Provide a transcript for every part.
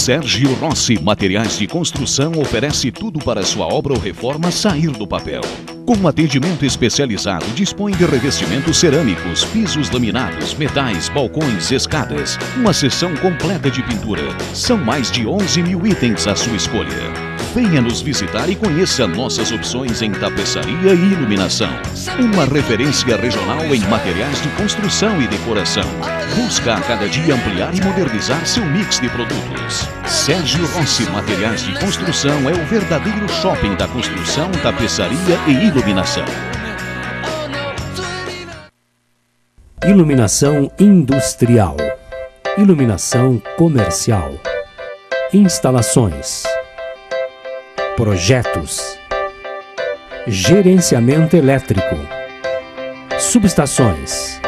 Sérgio Rossi Materiais de Construção oferece tudo para sua obra ou reforma sair do papel. Com atendimento especializado, dispõe de revestimentos cerâmicos, pisos laminados, metais, balcões, escadas. Uma seção completa de pintura. São mais de 11 mil itens à sua escolha. Venha nos visitar e conheça nossas opções em tapeçaria e iluminação. Uma referência regional em materiais de construção e decoração. Busca a cada dia ampliar e modernizar seu mix de produtos. Sérgio Rossi Materiais de Construção é o verdadeiro shopping da construção, tapeçaria e iluminação. Iluminação industrial. Iluminação comercial. Instalações. Projetos. Gerenciamento elétrico. Subestações.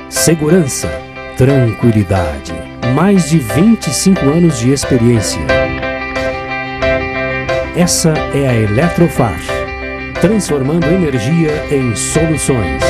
Segurança. Tranquilidade. Mais de 25 anos de experiência. Essa é a Eletrofar, transformando energia em soluções.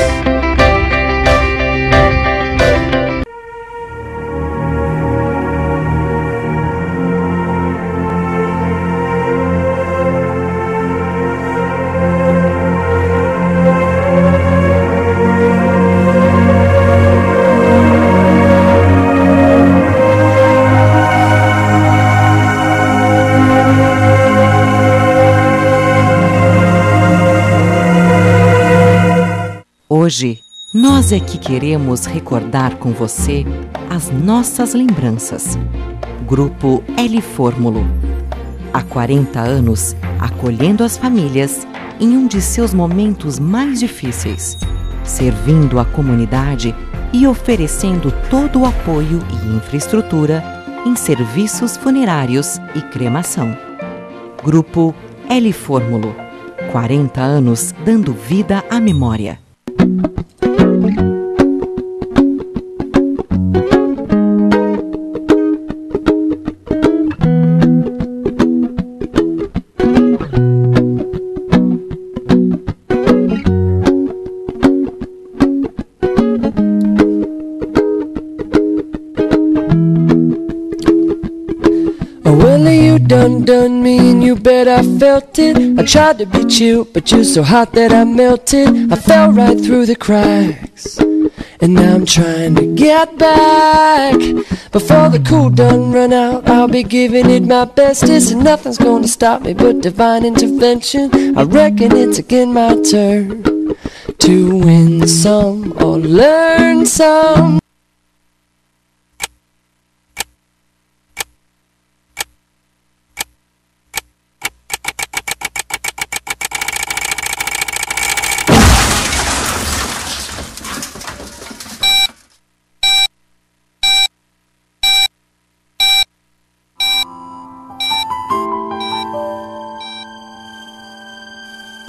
Hoje, nós é que queremos recordar com você as nossas lembranças. Grupo L Fórmulo. Há 40 anos, acolhendo as famílias em um de seus momentos mais difíceis, servindo a comunidade e oferecendo todo o apoio e infraestrutura em serviços funerários e cremação. Grupo L Fórmulo. 40 anos dando vida à memória. Done me and you bet I felt it. I tried to beat you, but you're so hot that I melted. I fell right through the cracks, and now I'm trying to get back. Before the cool done run out, I'll be giving it my bestest, and nothing's gonna stop me but divine intervention. I reckon it's again my turn to win some or learn some.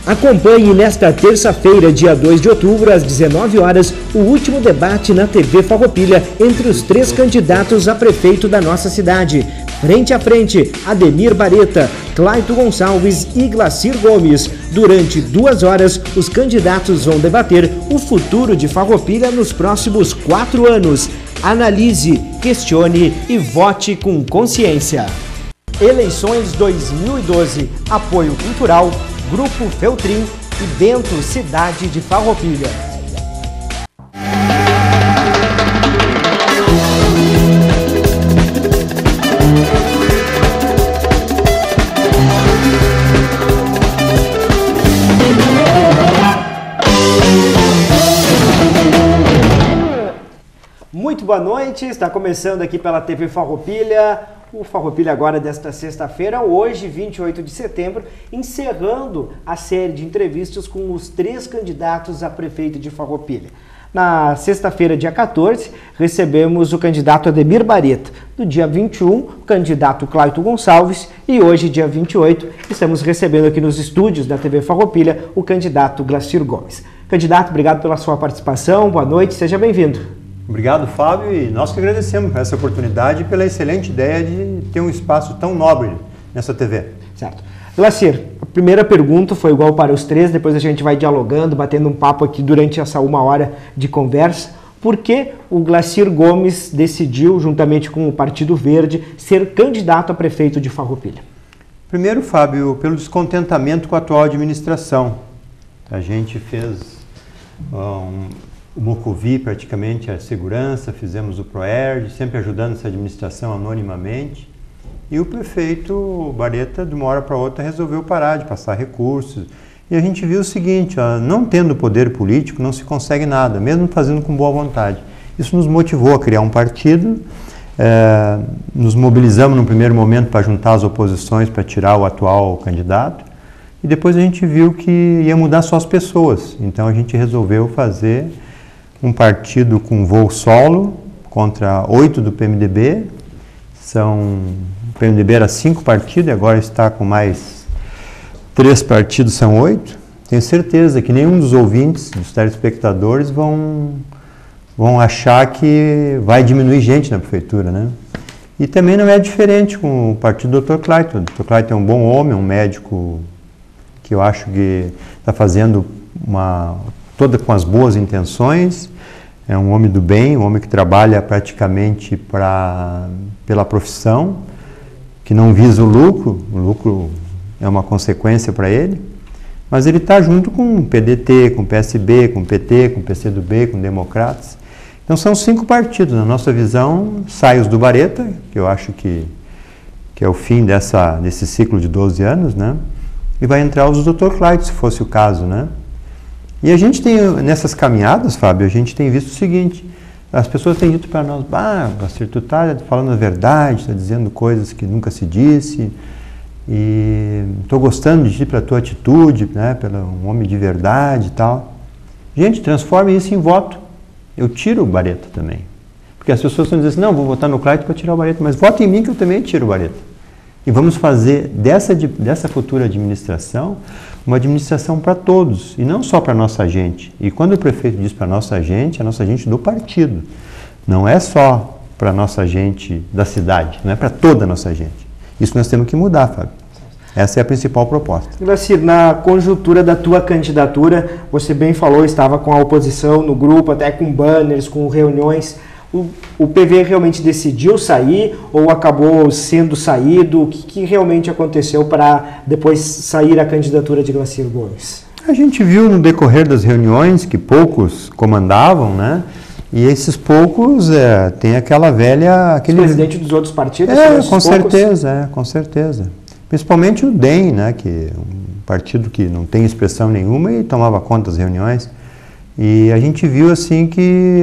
Acompanhe nesta terça-feira, dia 2 de outubro, às 19 horas, o último debate na TV Farroupilha entre os 3 candidatos a prefeito da nossa cidade. Frente a frente, Ademir Bareta, Clayton Gonçalves e Glacir Gomes. Durante 2 horas, os candidatos vão debater o futuro de Farroupilha nos próximos 4 anos. Analise, questione e vote com consciência. Eleições 2012. Apoio cultural. Grupo Feltrin e Bento Cidade de Farroupilha. Muito boa noite, está começando aqui pela TV Farroupilha. O Farroupilha agora desta sexta-feira, hoje, 28 de setembro, encerrando a série de entrevistas com os 3 candidatos a prefeito de Farroupilha. Na sexta-feira, dia 14, recebemos o candidato Ademir Bareta. No dia 21, o candidato Clayton Gonçalves. E hoje, dia 28, estamos recebendo aqui nos estúdios da TV Farroupilha o candidato Glacir Gomes. Candidato, obrigado pela sua participação. Boa noite, seja bem-vindo. Obrigado, Fábio, e nós que agradecemos essa oportunidade e pela excelente ideia de ter um espaço tão nobre nessa TV. Certo. Glacir, a primeira pergunta foi igual para os 3, depois a gente vai dialogando, batendo um papo aqui durante essa 1 hora de conversa. Por que o Glacir Gomes decidiu, juntamente com o Partido Verde, ser candidato a prefeito de Farroupilha? Primeiro, Fábio, pelo descontentamento com a atual administração. A gente fez o Mocovi, praticamente, a segurança, fizemos o ProERD, sempre ajudando essa administração anonimamente. E o prefeito Bareta, de uma hora para outra, resolveu parar de passar recursos. E a gente viu o seguinte, não tendo poder político, não se consegue nada, mesmo fazendo com boa vontade. Isso nos motivou a criar um partido, nos mobilizamos no primeiro momento para juntar as oposições para tirar o atual candidato, e depois a gente viu que ia mudar só as pessoas. Então a gente resolveu fazer um partido com voo solo contra 8 do PMDB. O PMDB era 5 partidos e agora está com mais 3 partidos, são 8. Tenho certeza que nenhum dos ouvintes, dos telespectadores, vão achar que vai diminuir gente na prefeitura, né? E também não é diferente com o partido do Dr. Clayton. O Dr. Clayton é um bom homem, um médico que eu acho que está fazendo toda com as boas intenções. É um homem do bem, um homem que trabalha praticamente pela profissão, que não visa o lucro é uma consequência para ele, mas ele está junto com o PDT, com o PSB, com o PT, com o PCdoB, com Democratas. Então são 5 partidos. Na nossa visão, sai os do Bareta, que eu acho que é o fim desse ciclo de 12 anos, né? E vai entrar os do Dr. Clayton, se fosse o caso, né? E a gente tem, nessas caminhadas, Fábio, a gente tem visto o seguinte, as pessoas têm dito para nós, Glacir, tu está falando a verdade, está dizendo coisas que nunca se disse, e estou gostando de ti pela tua atitude, né, pelo um homem de verdade e tal. Gente, transforme isso em voto. Eu tiro o Bareta também. Porque as pessoas estão dizendo assim, não, vou votar no Clayton para tirar o Bareta, mas vota em mim que eu também tiro o Bareta. E vamos fazer dessa futura administração uma administração para todos, e não só para a nossa gente. E quando o prefeito diz para a nossa gente do partido. Não é só para a nossa gente da cidade, não é para toda a nossa gente. Isso nós temos que mudar, Fábio. Essa é a principal proposta. Glacir, na conjuntura da tua candidatura, você bem falou, estava com a oposição no grupo, até com banners, com reuniões. O PV realmente decidiu sair ou acabou sendo saído? O que realmente aconteceu para depois sair a candidatura de Glacir Gomes? A gente viu no decorrer das reuniões que poucos comandavam, né? E esses poucos tem aquela velha... Os presidentes dos outros partidos? Com certeza. Principalmente o DEM, né? Que é um partido que não tem expressão nenhuma e tomava conta das reuniões. E a gente viu assim que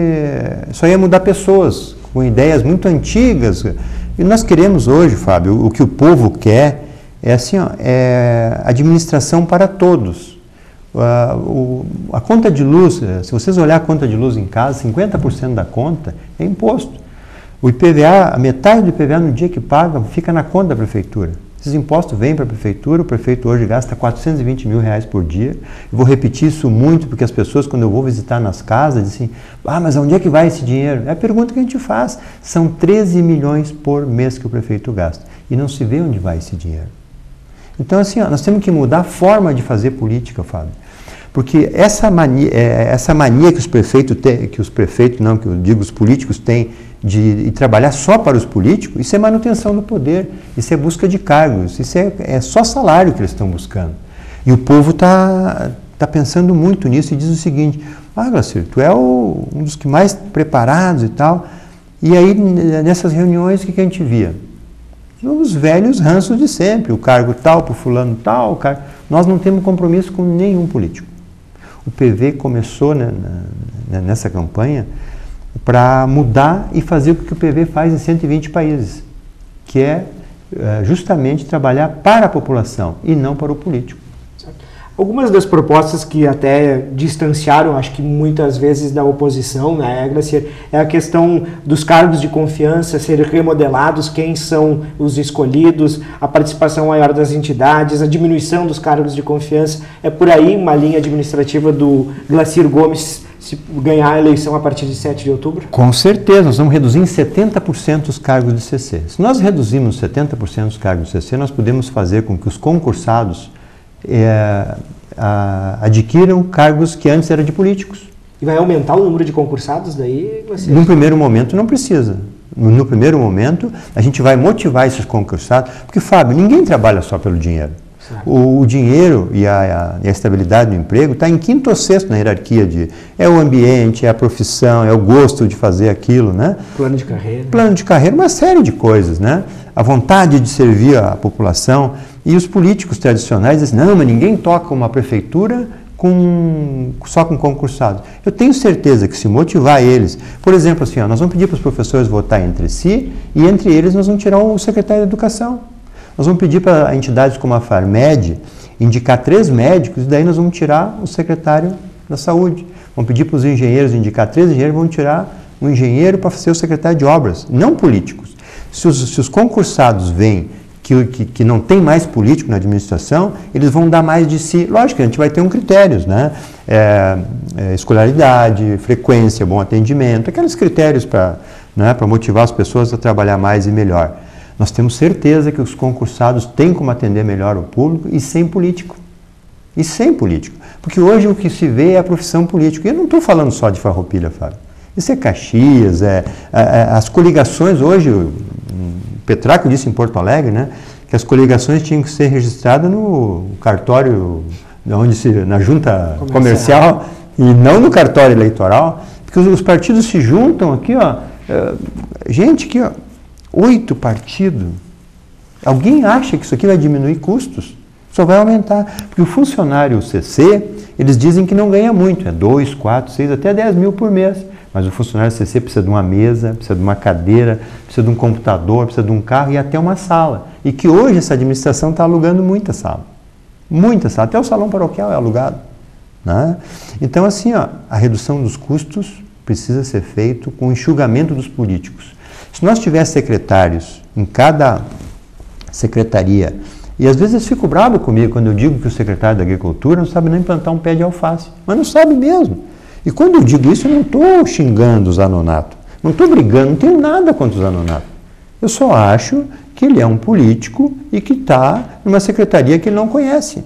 só ia mudar pessoas com ideias muito antigas. E nós queremos hoje, Fábio, o que o povo quer é assim, administração para todos. A conta de luz, se vocês olharem a conta de luz em casa, 50% da conta é imposto. O IPVA, a metade do IPVA no dia que paga fica na conta da prefeitura. Esses impostos vêm para a prefeitura, o prefeito hoje gasta R$420 mil por dia. Eu vou repetir isso muito, porque as pessoas, quando eu vou visitar nas casas, dizem assim, mas onde é que vai esse dinheiro? É a pergunta que a gente faz. São 13 milhões por mês que o prefeito gasta. E não se vê onde vai esse dinheiro. Então, assim, nós temos que mudar a forma de fazer política, Fábio. Porque essa mania que os prefeitos têm, que eu digo os políticos têm, de trabalhar só para os políticos, isso é manutenção do poder, isso é busca de cargos, isso é só salário que eles estão buscando. E o povo está pensando muito nisso e diz o seguinte, Glacir, tu é um dos que mais preparados e tal. E aí, nessas reuniões, o que a gente via? Os velhos ranços de sempre, o cargo tal, para o fulano tal, nós não temos compromisso com nenhum político. O PV começou nessa campanha para mudar e fazer o que o PV faz em 120 países, que é justamente trabalhar para a população e não para o político. Algumas das propostas que até distanciaram, acho que muitas vezes, da oposição, né, Glacir, é a questão dos cargos de confiança serem remodelados, quem são os escolhidos, a participação maior das entidades, a diminuição dos cargos de confiança. É por aí uma linha administrativa do Glacir Gomes se ganhar a eleição a partir de 7 de outubro? Com certeza, nós vamos reduzir em 70% os cargos de CC. Se nós reduzirmos 70% os cargos de CC, nós podemos fazer com que os concursados adquiram cargos que antes eram de políticos. E vai aumentar o número de concursados daí? No primeiro momento não precisa. No primeiro momento a gente vai motivar esses concursados, porque, Fábio, ninguém trabalha só pelo dinheiro. O dinheiro e a estabilidade do emprego está em quinto ou sexto na hierarquia é o ambiente, é a profissão, é o gosto de fazer aquilo, né? Plano de carreira. Plano de carreira, uma série de coisas, né? A vontade de servir a população. E os políticos tradicionais dizem, não, mas ninguém toca uma prefeitura só com concursados. Eu tenho certeza que se motivar eles, por exemplo, assim, nós vamos pedir para os professores votar entre si e entre eles nós vamos tirar o secretário de Educação. Nós vamos pedir para entidades como a Farmed indicar 3 médicos e daí nós vamos tirar o secretário da Saúde. Vamos pedir para os engenheiros indicar 3 engenheiros, vamos tirar um engenheiro para ser o secretário de Obras, não políticos. Se os concursados veem que não tem mais político na administração, eles vão dar mais de si. Lógico que a gente vai ter critérios, né? Escolaridade, frequência, bom atendimento, aqueles critérios para motivar as pessoas a trabalhar mais e melhor. Nós temos certeza que os concursados têm como atender melhor o público e sem político. E sem político. Porque hoje o que se vê é a profissão política. E eu não estou falando só de Farroupilha, Fábio. Isso é Caxias, as coligações hoje, o Petraco disse em Porto Alegre, né, que as coligações tinham que ser registradas no cartório, na junta comercial e não no cartório eleitoral, porque os partidos se juntam aqui, gente, aqui, 8 partidos. Alguém acha que isso aqui vai diminuir custos? Só vai aumentar. Porque o funcionário CC, eles dizem que não ganha muito, 2, 4, 6, até 10 mil por mês. Mas o funcionário CC precisa de uma mesa, precisa de uma cadeira, precisa de um computador, precisa de um carro e até uma sala. E que hoje essa administração está alugando muita sala. Muita sala. Até o salão paroquial é alugado. Né? Então, assim, a redução dos custos precisa ser feito com o enxugamento dos políticos. Se nós tivéssemos secretários em cada secretaria, e às vezes eles ficam bravos comigo quando eu digo que o secretário da Agricultura não sabe nem plantar um pé de alface, mas não sabe mesmo. E quando eu digo isso, eu não estou xingando o Zanonato, não estou brigando, não tenho nada contra o Zanonato. Eu só acho que ele é um político e que está numa secretaria que ele não conhece.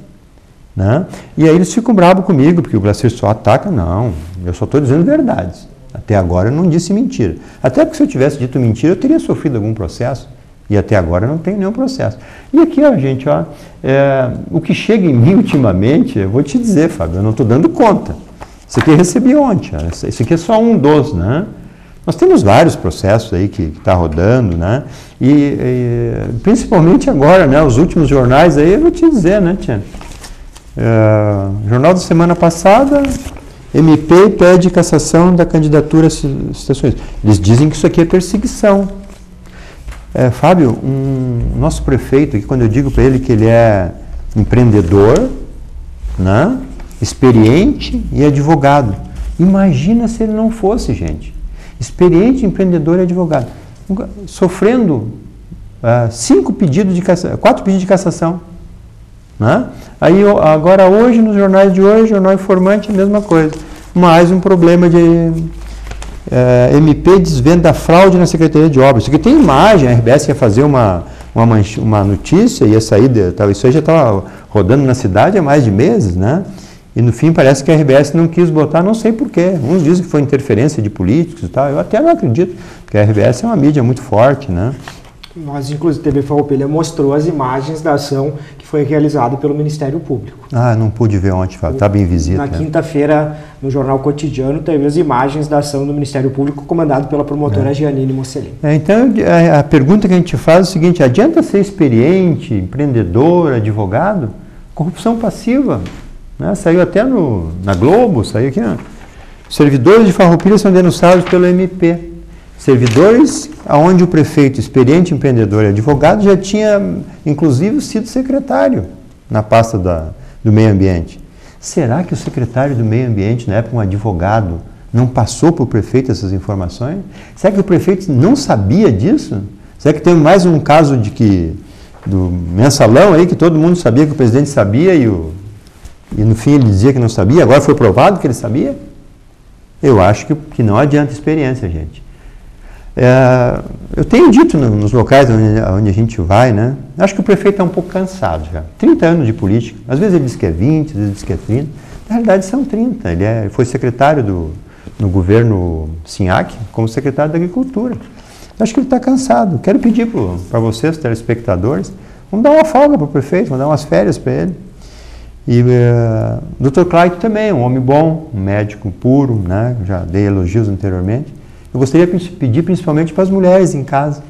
Né? E aí eles ficam bravos comigo, porque o Glacier só ataca. Não, eu só estou dizendo verdades. Até agora eu não disse mentira. Até porque se eu tivesse dito mentira, eu teria sofrido algum processo. E até agora eu não tenho nenhum processo. E aqui, gente, o que chega em mim ultimamente, eu vou te dizer, Fábio, eu não estou dando conta. Isso aqui eu recebi ontem. Isso aqui é só um dos, né? Nós temos vários processos aí que está rodando, né? E principalmente agora, né? Os últimos jornais aí, eu vou te dizer, né, tia? Jornal da semana passada, MP pede cassação da candidatura às estações. Eles dizem que isso aqui é perseguição. Fábio, nosso prefeito, que quando eu digo para ele que ele é empreendedor, né, experiente e advogado. Imagina se ele não fosse, gente. Experiente, empreendedor e advogado. Sofrendo 4 pedidos de cassação. Né? Aí, agora hoje, nos jornais de hoje, Jornal Informante, a mesma coisa. Mais um problema de MP desvenda fraude na Secretaria de Obras. Isso aqui tem imagem, a RBS ia fazer uma notícia, ia sair, isso aí já estava rodando na cidade há mais de meses, né? E no fim parece que a RBS não quis botar, não sei porquê. Uns dizem que foi interferência de políticos e tal, eu até não acredito, porque a RBS é uma mídia muito forte, né? Nós, inclusive, a TV Farroupilha mostrou as imagens da ação que foi realizada pelo Ministério Público. Não pude ver ontem, está bem visível. Na quinta-feira, no Jornal Cotidiano, teve as imagens da ação do Ministério Público, comandado pela promotora Giannini Mocelin. Então, a pergunta que a gente faz é o seguinte: adianta ser experiente, empreendedor, advogado? Corrupção passiva, né? Saiu até na Globo, saiu aqui, né? Servidores de Farroupilha são denunciados pelo MP. Servidores onde o prefeito, experiente, empreendedor e advogado, já tinha, inclusive, sido secretário na pasta do meio ambiente. Será que o secretário do meio ambiente, na época um advogado, não passou para o prefeito essas informações? Será que o prefeito não sabia disso? Será que tem mais um caso do mensalão aí, que todo mundo sabia que o presidente sabia e no fim ele dizia que não sabia, agora foi provado que ele sabia? Eu acho que não adianta experiência, gente. Eu tenho dito nos locais onde a gente vai, né? Acho que o prefeito está um pouco cansado já. 30 anos de política. Às vezes ele diz que é 20, às vezes diz que é 30. Na realidade são 30. Ele foi secretário no governo Sinhac, como secretário da Agricultura. Eu acho que ele está cansado. Quero pedir para vocês, telespectadores, vamos dar uma folga para o prefeito, vamos dar umas férias para ele. E o Dr. Clayton também, um homem bom, um médico puro, né? Já dei elogios anteriormente. Eu gostaria de pedir principalmente para as mulheres em casa.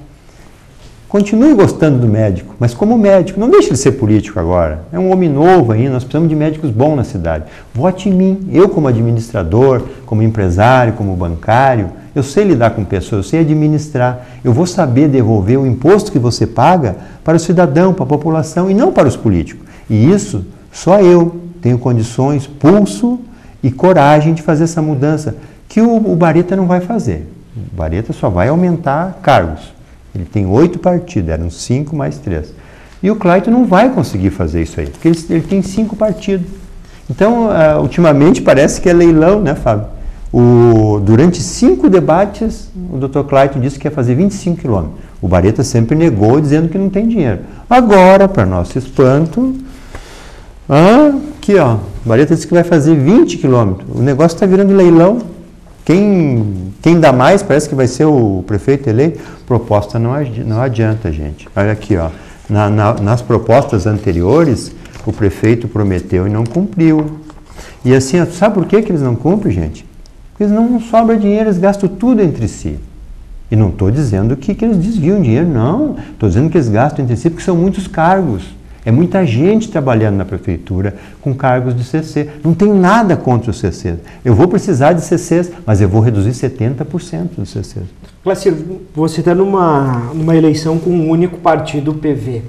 Continue gostando do médico, mas como médico, não deixe de ser político agora. É um homem novo ainda, nós precisamos de médicos bons na cidade. Vote em mim, eu como administrador, como empresário, como bancário, eu sei lidar com pessoas, eu sei administrar. Eu vou saber devolver o imposto que você paga para o cidadão, para a população e não para os políticos. E isso só eu tenho condições, pulso e coragem de fazer essa mudança, que o Bareta não vai fazer. O Bareta só vai aumentar cargos. Ele tem 8 partidos, eram 5 mais 3. E o Clayton não vai conseguir fazer isso aí, porque ele tem 5 partidos. Então, ultimamente parece que é leilão, né, Fábio? Durante 5 debates, o Dr. Clayton disse que ia fazer 25 quilômetros. O Bareta sempre negou, dizendo que não tem dinheiro. Agora, para nosso espanto, aqui ó, o Bareta disse que vai fazer 20 quilômetros. O negócio está virando leilão. Quem dá mais parece que vai ser o prefeito eleito. Proposta não adianta, gente. Olha aqui, ó. Nas propostas anteriores, o prefeito prometeu e não cumpriu. E assim, sabe por que eles não cumprem, gente? Porque eles não sobra dinheiro, eles gastam tudo entre si. E não estou dizendo que eles desviam dinheiro, não. Estou dizendo que eles gastam entre si porque são muitos cargos. É muita gente trabalhando na prefeitura com cargos de CC. Não tem nada contra os CCs. Eu vou precisar de CCs, mas eu vou reduzir 70% dos CCs. Glacir, você está numa eleição com um único partido, o PV.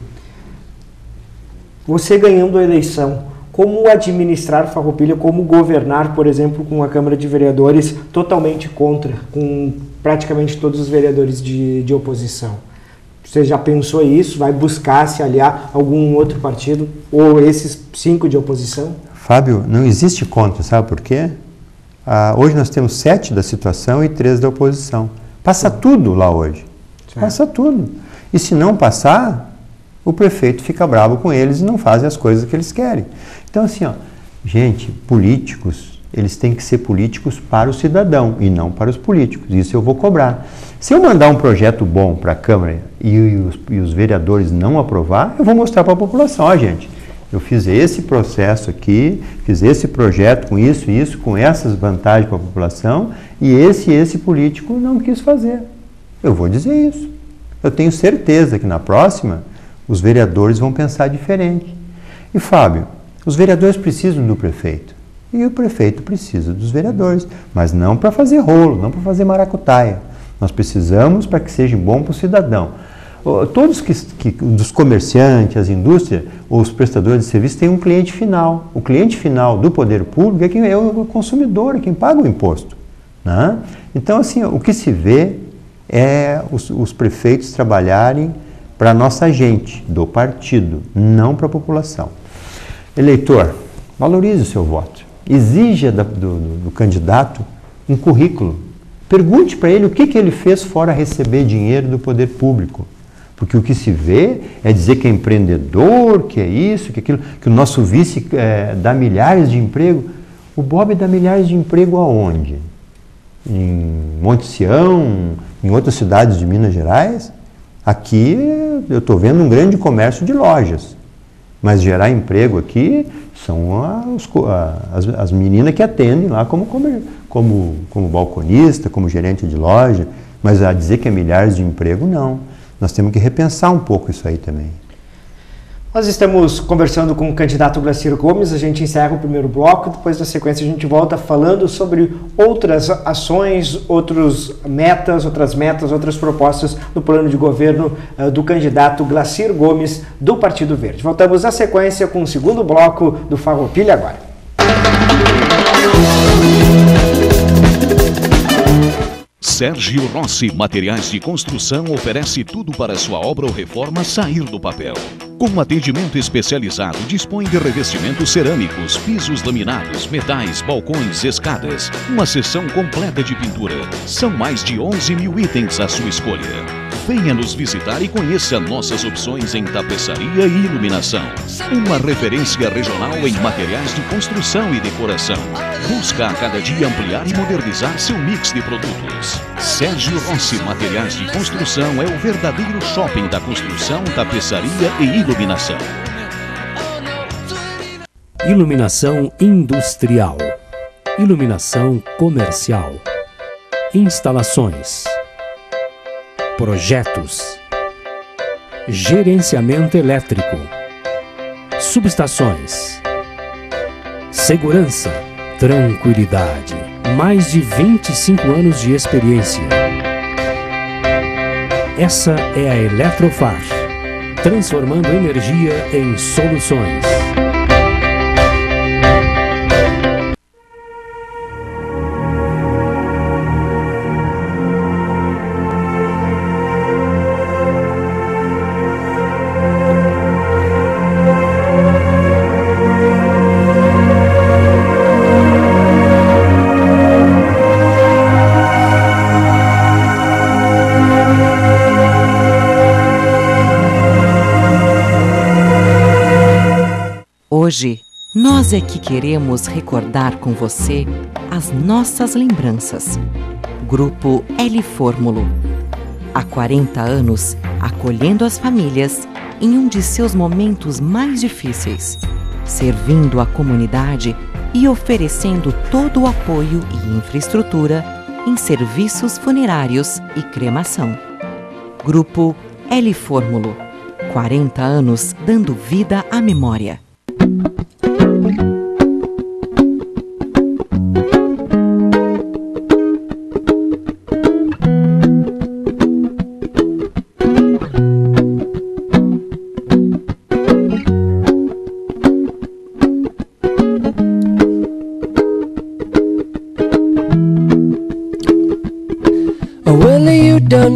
Você ganhando a eleição, como administrar Farroupilha, como governar, por exemplo, com a Câmara de Vereadores totalmente contra, com praticamente todos os vereadores de oposição? Você já pensou isso? Vai buscar se aliar a algum outro partido ou esses 5 de oposição? Fábio, não existe contra, sabe por quê? Hoje nós temos 7 da situação e 3 da oposição. Passa tudo lá hoje. Passa tudo. E se não passar, o prefeito fica bravo com eles e não fazem as coisas que eles querem. Então assim, ó, gente, políticos, eles têm que ser políticos para o cidadão e não para os políticos. Isso eu vou cobrar. Se eu mandar um projeto bom para a Câmara e os vereadores não aprovar, eu vou mostrar para a população, ó, gente, eu fiz esse processo aqui, fiz esse projeto com isso e isso, com essas vantagens para a população, e esse político não quis fazer. Eu vou dizer isso. Eu tenho certeza que na próxima os vereadores vão pensar diferente. E Fábio, os vereadores precisam do prefeito. E o prefeito precisa dos vereadores, mas não para fazer rolo, não para fazer maracutaia. Nós precisamos para que seja bom para o cidadão. Todos dos comerciantes, as indústrias, os prestadores de serviço têm um cliente final. O cliente final do poder público é o consumidor, é quem paga o imposto, né? Então, assim, o que se vê é os prefeitos trabalharem para a nossa gente, do partido, não para a população. Eleitor, valorize o seu voto. Exija do candidato um currículo. Pergunte para ele o que ele fez fora receber dinheiro do poder público. Porque o que se vê é dizer que é empreendedor, que é isso, que é aquilo, que o nosso vice dá milhares de emprego. O Bob dá milhares de emprego aonde? Em Monte Sião, em outras cidades de Minas Gerais? Aqui eu estou vendo um grande comércio de lojas. Mas gerar emprego aqui são as meninas que atendem lá como balconista, como gerente de loja. Mas a dizer que é milhares de emprego, não. Nós temos que repensar um pouco isso aí também. Nós estamos conversando com o candidato Glacir Gomes, a gente encerra o primeiro bloco, depois na sequência a gente volta falando sobre outras ações, outras metas, outras propostas do plano de governo do candidato Glacir Gomes, do Partido Verde. Voltamos na sequência com o segundo bloco do Farroupilha agora. Sérgio Rossi Materiais de Construção oferece tudo para sua obra ou reforma sair do papel. Com um atendimento especializado, dispõe de revestimentos cerâmicos, pisos laminados, metais, balcões, escadas. Uma seção completa de pintura. São mais de 11 mil itens à sua escolha. Venha nos visitar e conheça nossas opções em tapeçaria e iluminação. Uma referência regional em materiais de construção e decoração. Busca a cada dia ampliar e modernizar seu mix de produtos. Sérgio Rossi Materiais de Construção é o verdadeiro shopping da construção, tapeçaria e iluminação. Iluminação industrial, iluminação comercial, instalações, projetos, gerenciamento elétrico, subestações, segurança, tranquilidade, mais de 25 anos de experiência. Essa é a Eletrofar, transformando energia em soluções. Hoje, nós é que queremos recordar com você as nossas lembranças. Grupo L Fórmulo. Há 40 anos, acolhendo as famílias em um de seus momentos mais difíceis, servindo a comunidade e oferecendo todo o apoio e infraestrutura em serviços funerários e cremação. Grupo L Fórmulo. 40 anos dando vida à memória.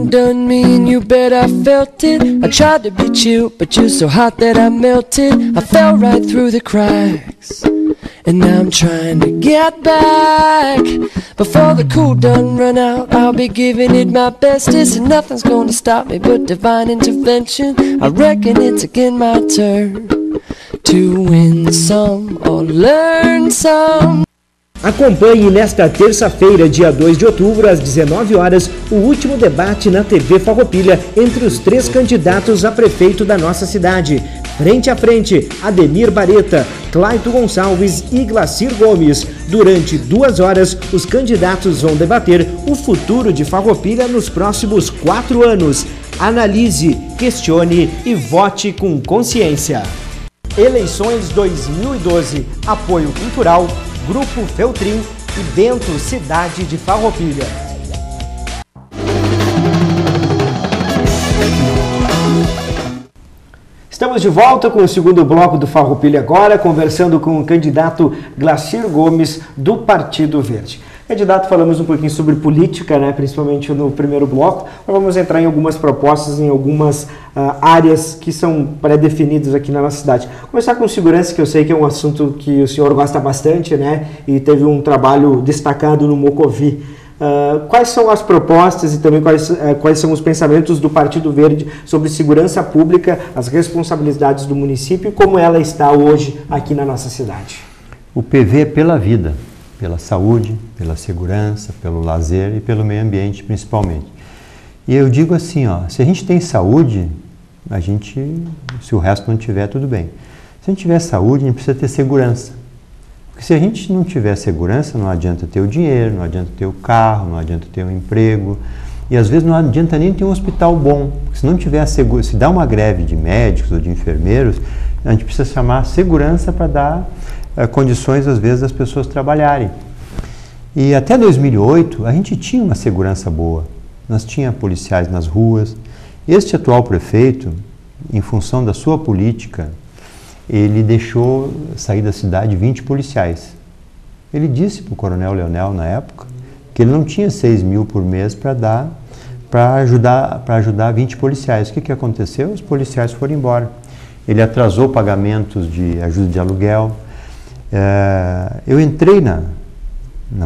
Done me and you bet I felt it. I tried to beat you, but you're so hot that I melted. I fell right through the cracks, and now I'm trying to get back. Before the cool done run out, I'll be giving it my bestest, and nothing's gonna stop me but divine intervention. I reckon it's again my turn to win some or learn some. Acompanhe nesta terça-feira, dia 2 de outubro, às 19 horas, o último debate na TV Farroupilha entre os 3 candidatos a prefeito da nossa cidade. Frente a frente, Ademir Bareta, Claito Gonçalves e Glacir Gomes. Durante 2 horas, os candidatos vão debater o futuro de Farroupilha nos próximos 4 anos. Analise, questione e vote com consciência. Eleições 2012, apoio cultural, Grupo Feltrin e Bento, cidade de Farroupilha. Estamos de volta com o segundo bloco do Farroupilha agora, conversando com o candidato Glacir Gomes, do Partido Verde. Candidato, falamos um pouquinho sobre política, né, principalmente no primeiro bloco. Agora vamos entrar em algumas propostas, em algumas áreas que são pré-definidas aqui na nossa cidade. Começar com segurança, que eu sei que é um assunto que o senhor gosta bastante, né, e teve um trabalho destacado no Mocovi. Quais são as propostas e também quais são os pensamentos do Partido Verde sobre segurança pública, as responsabilidades do município e como ela está hoje aqui na nossa cidade? O PV é pela vida, pela saúde, pela segurança, pelo lazer e pelo meio ambiente principalmente. E eu digo assim, ó, se a gente tem saúde, se o resto não tiver, tudo bem. Se a gente tiver saúde, a gente precisa ter segurança. Porque se a gente não tiver segurança, não adianta ter o dinheiro, não adianta ter o carro, não adianta ter o emprego. E às vezes não adianta nem ter um hospital bom. Porque se não tiver segurança, se dá uma greve de médicos ou de enfermeiros, a gente precisa chamar segurança para dar condições, às vezes, das pessoas trabalharem. E até 2008, a gente tinha uma segurança boa. Nós tínhamos policiais nas ruas. Este atual prefeito, em função da sua política, ele deixou sair da cidade 20 policiais. Ele disse para o coronel Leonel, na época, que ele não tinha 6 mil por mês para ajudar 20 policiais. O que aconteceu? Os policiais foram embora. Ele atrasou pagamentos de ajuda de aluguel. Eu entrei na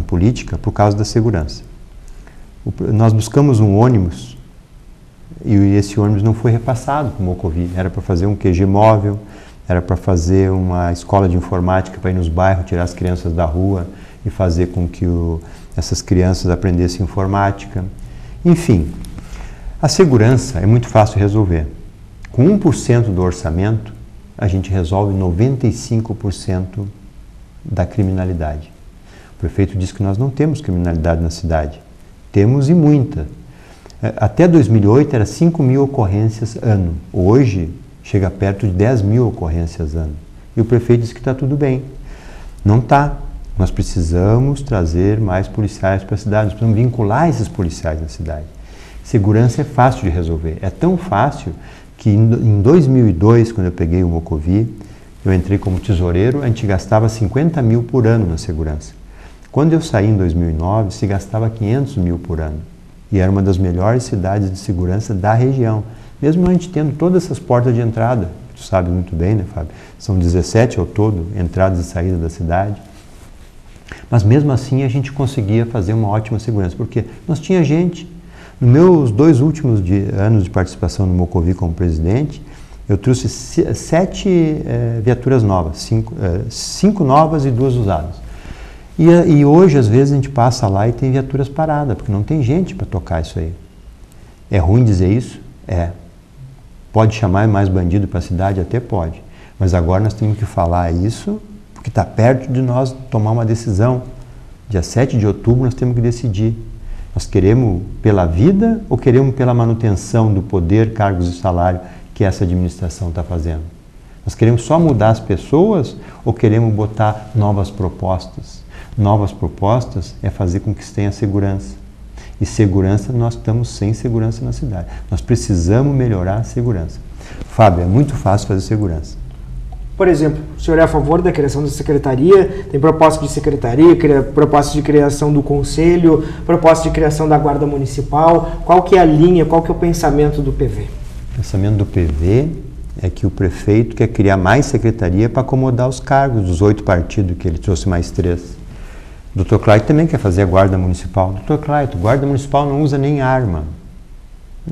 política por causa da segurança. Nós buscamos um ônibus e esse ônibus não foi repassado para o Mocovi. Era para fazer um QG móvel, era para fazer uma escola de informática para ir nos bairros, tirar as crianças da rua e fazer com que essas crianças aprendessem informática. Enfim, a segurança é muito fácil de resolver. Com 1% do orçamento, a gente resolve 95% da criminalidade. O prefeito disse que nós não temos criminalidade na cidade. Temos e muita. Até 2008 era 5 mil ocorrências ano. Hoje chega perto de 10 mil ocorrências ano. E o prefeito disse que está tudo bem. Não está. Nós precisamos trazer mais policiais para a cidade. Nós precisamos vincular esses policiais na cidade. Segurança é fácil de resolver. É tão fácil que em 2002, quando eu peguei o Mocovi, eu entrei como tesoureiro, a gente gastava 50 mil por ano na segurança. Quando eu saí em 2009, se gastava 500 mil por ano. E era uma das melhores cidades de segurança da região. Mesmo a gente tendo todas essas portas de entrada, tu sabe muito bem, né, Fábio? São 17 ao todo, entradas e saídas da cidade. Mas mesmo assim a gente conseguia fazer uma ótima segurança, porque nós tinha gente. Nos meus 2 últimos anos de participação no Mocovi como presidente, eu trouxe 7 viaturas novas, 5 novas e 2 usadas. E hoje, às vezes, a gente passa lá e tem viaturas paradas, porque não tem gente para tocar isso aí. É ruim dizer isso? É. Pode chamar mais bandido para a cidade? Até pode. Mas agora nós temos que falar isso, porque está perto de nós tomar uma decisão. Dia 7 de outubro nós temos que decidir. Nós queremos pela vida ou queremos pela manutenção do poder, cargos e salário que essa administração está fazendo? Nós queremos só mudar as pessoas ou queremos botar novas propostas? Novas propostas é fazer com que se tenha segurança. E segurança, nós estamos sem segurança na cidade. Nós precisamos melhorar a segurança. Fábio, é muito fácil fazer segurança. Por exemplo, o senhor é a favor da criação da secretaria? Tem proposta de secretaria, proposta de criação do conselho, proposta de criação da guarda municipal? Qual que é a linha, qual que é o pensamento do PV? O pensamento do PV é que o prefeito quer criar mais secretaria para acomodar os cargos dos 8 partidos, que ele trouxe mais 3. O Dr. Clayton também quer fazer a guarda municipal. Dr. Clayton, guarda municipal não usa nem arma.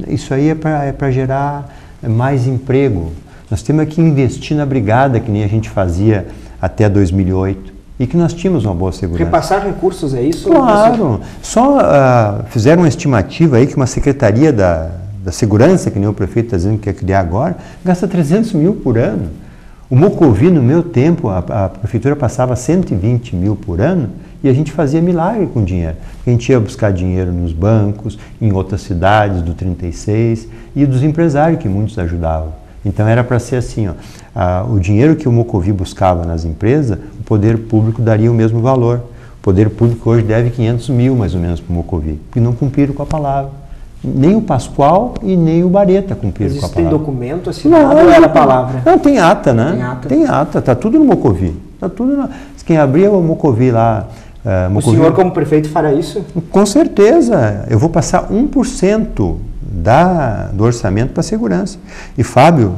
Isso aí é para gerar mais emprego. Nós temos que investir na brigada, que nem a gente fazia até 2008, e que nós tínhamos uma boa segurança. Repassar recursos, é isso? Claro. Só fizeram uma estimativa aí que uma secretaria da segurança, que nem o prefeito está dizendo que quer criar agora, gasta 300 mil por ano. O Mocovi, no meu tempo, a prefeitura passava 120 mil por ano e a gente fazia milagre com dinheiro. A gente ia buscar dinheiro nos bancos, em outras cidades do 36 e dos empresários que muitos ajudavam. Então era para ser assim, o dinheiro que o Mocovi buscava nas empresas, o poder público daria o mesmo valor. O poder público hoje deve 500 mil mais ou menos para o Mocovi, porque não cumpriram com a palavra. Nem o Pascoal e nem o Bareta cumpriram com a palavra. Tem documento assinado ou era palavra? Não, tem ata, né? Tem ata, está tudo no Mocovi. Tá tudo quem abrir o Mocovi lá... Mocovi, o senhor como prefeito fará isso? Com certeza. Eu vou passar 1% do orçamento para a segurança. E, Fábio,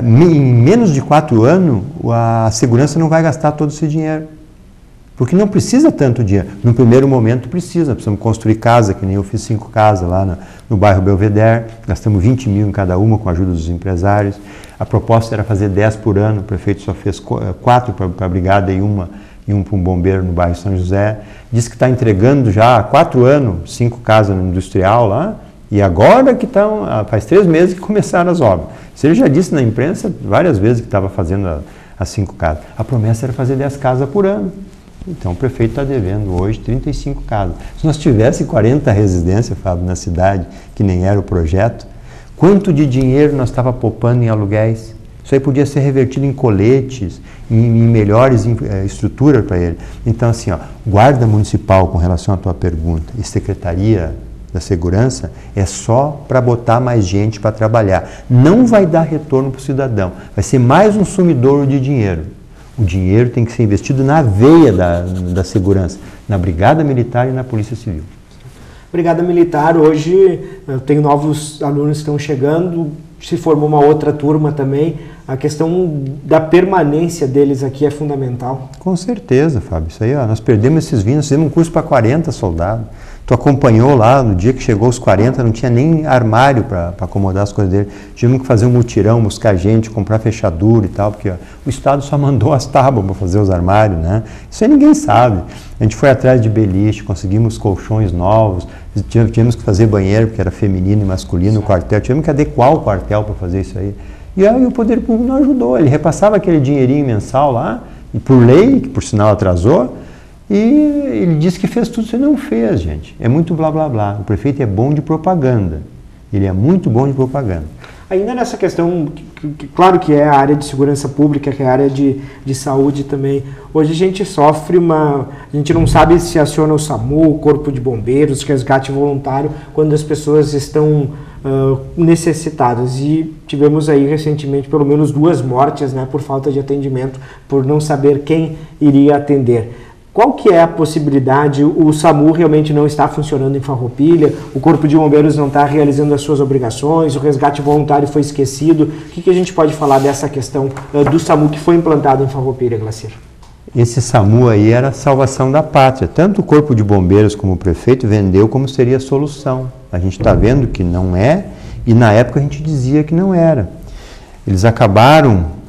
em menos de 4 anos, a segurança não vai gastar todo esse dinheiro. Porque não precisa tanto dinheiro. No primeiro momento precisa. Precisamos construir casa, que nem eu fiz 5 casas lá no bairro Belvedere. Gastamos 20 mil em cada uma com a ajuda dos empresários. A proposta era fazer 10 por ano. O prefeito só fez 4 para a brigada e um para um bombeiro no bairro São José. Disse que está entregando já há 4 anos 5 casas no industrial lá. E agora que estão, faz 3 meses que começaram as obras. Ele já disse na imprensa várias vezes que estava fazendo as 5 casas. A promessa era fazer 10 casas por ano. Então o prefeito está devendo hoje 35 casas. Se nós tivéssemos 40 residências, Fábio, na cidade, que nem era o projeto, quanto de dinheiro nós estava poupando em aluguéis? Isso aí podia ser revertido em coletes, em melhores estruturas para ele. Então, assim, guarda municipal, com relação à tua pergunta, e secretaria da segurança, é só para botar mais gente para trabalhar. Não vai dar retorno para o cidadão. Vai ser mais um sumidouro de dinheiro. O dinheiro tem que ser investido na veia da segurança, na Brigada Militar e na Polícia Civil. Brigada Militar, hoje eu tenho novos alunos que estão chegando, se formou uma outra turma também. A questão da permanência deles aqui é fundamental. Com certeza, Fábio. Isso aí, nós perdemos esses 20, nós fizemos um curso para 40 soldados. Tu acompanhou lá, no dia que chegou aos 40, não tinha nem armário para acomodar as coisas dele. Tivemos que fazer um mutirão, buscar gente, comprar fechadura e tal, porque ó, o Estado só mandou as tábuas para fazer os armários, né? Isso aí ninguém sabe. A gente foi atrás de beliche, conseguimos colchões novos, tivemos que fazer banheiro, porque era feminino e masculino o quartel, tivemos que adequar o quartel para fazer isso aí. E aí o poder público não ajudou, ele repassava aquele dinheirinho mensal lá, e por lei, que por sinal atrasou, e ele disse que fez tudo, você não fez, gente. É muito blá blá blá. O prefeito é bom de propaganda. Ele é muito bom de propaganda. Ainda nessa questão, claro que é a área de segurança pública, que é a área de saúde também. Hoje a gente sofre a gente não sabe se aciona o SAMU, o Corpo de Bombeiros, resgate voluntário, quando as pessoas estão necessitadas. E tivemos aí recentemente pelo menos 2 mortes, né, por falta de atendimento, por não saber quem iria atender. Qual que é a possibilidade? O SAMU realmente não está funcionando em Farroupilha, o Corpo de Bombeiros não está realizando as suas obrigações, o resgate voluntário foi esquecido. O que a gente pode falar dessa questão do SAMU que foi implantado em Farroupilha, Glacir? Esse SAMU aí era a salvação da pátria. Tanto o Corpo de Bombeiros como o prefeito vendeu como seria a solução. A gente está vendo que não é, e na época a gente dizia que não era. Eles acabaram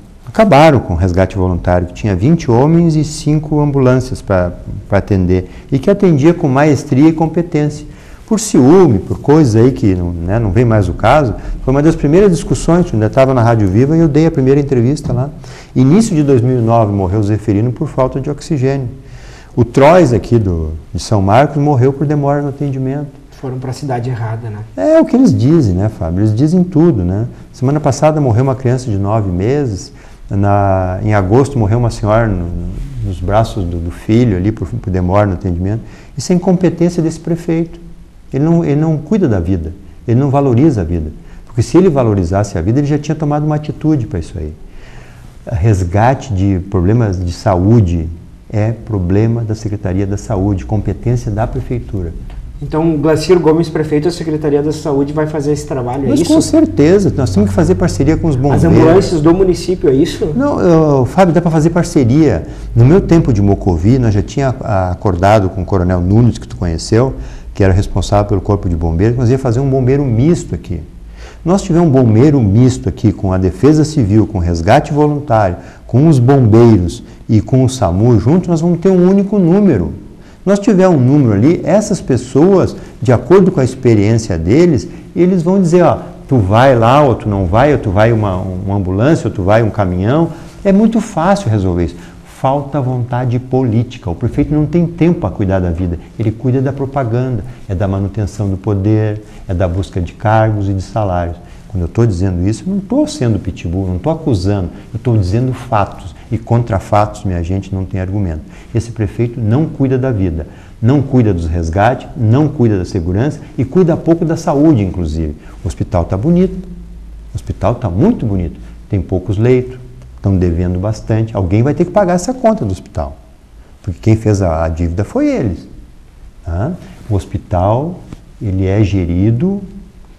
com o resgate voluntário, que tinha 20 homens e 5 ambulâncias para atender, e que atendia com maestria e competência. Por ciúme, por coisas aí que não vem mais o caso, foi uma das primeiras discussões, eu ainda estava na Rádio Viva e eu dei a primeira entrevista lá. Início de 2009 morreu o Zeferino por falta de oxigênio. O Trois aqui de São Marcos morreu por demora no atendimento. Foram para a cidade errada, né? É o que eles dizem, né, Fábio? Eles dizem tudo, né? Semana passada morreu uma criança de 9 meses, em agosto morreu uma senhora nos braços do filho ali por demora no atendimento. Isso é incompetência desse prefeito. Ele não cuida da vida, ele não valoriza a vida. Porque se ele valorizasse a vida, ele já tinha tomado uma atitude para isso aí. Resgate de problemas de saúde é problema da Secretaria da Saúde, competência da Prefeitura. Então, Glacir Gomes, prefeito da Secretaria da Saúde, vai fazer esse trabalho, Mas é isso? Com certeza, nós temos que fazer parceria com os bombeiros. As ambulâncias do município, é isso? Não, Fábio, dá para fazer parceria. No meu tempo de Mocovi, nós já tínhamos acordado com o Coronel Nunes, que tu conheceu, que era responsável pelo Corpo de Bombeiros, nós ia fazer um bombeiro misto aqui. Nós tivemos um bombeiro misto aqui com a Defesa Civil, com o resgate voluntário, com os bombeiros e com o SAMU juntos, nós vamos ter um único número. Nós tivermos um número ali, essas pessoas, de acordo com a experiência deles, eles vão dizer, ó, tu vai lá, ou tu não vai, ou tu vai uma ambulância, ou tu vai um caminhão. É muito fácil resolver isso. Falta vontade política. O prefeito não tem tempo para cuidar da vida. Ele cuida da propaganda, é da manutenção do poder, é da busca de cargos e de salários. Quando eu estou dizendo isso, eu não estou sendo pitbull, não estou acusando, eu estou dizendo fatos. E contra fatos, minha gente, não tem argumento. Esse prefeito não cuida da vida, não cuida dos resgates, não cuida da segurança e cuida pouco da saúde, inclusive. O hospital está bonito, o hospital está muito bonito, tem poucos leitos, estão devendo bastante. Alguém vai ter que pagar essa conta do hospital, porque quem fez a dívida foi eles. Tá? O hospital, ele é gerido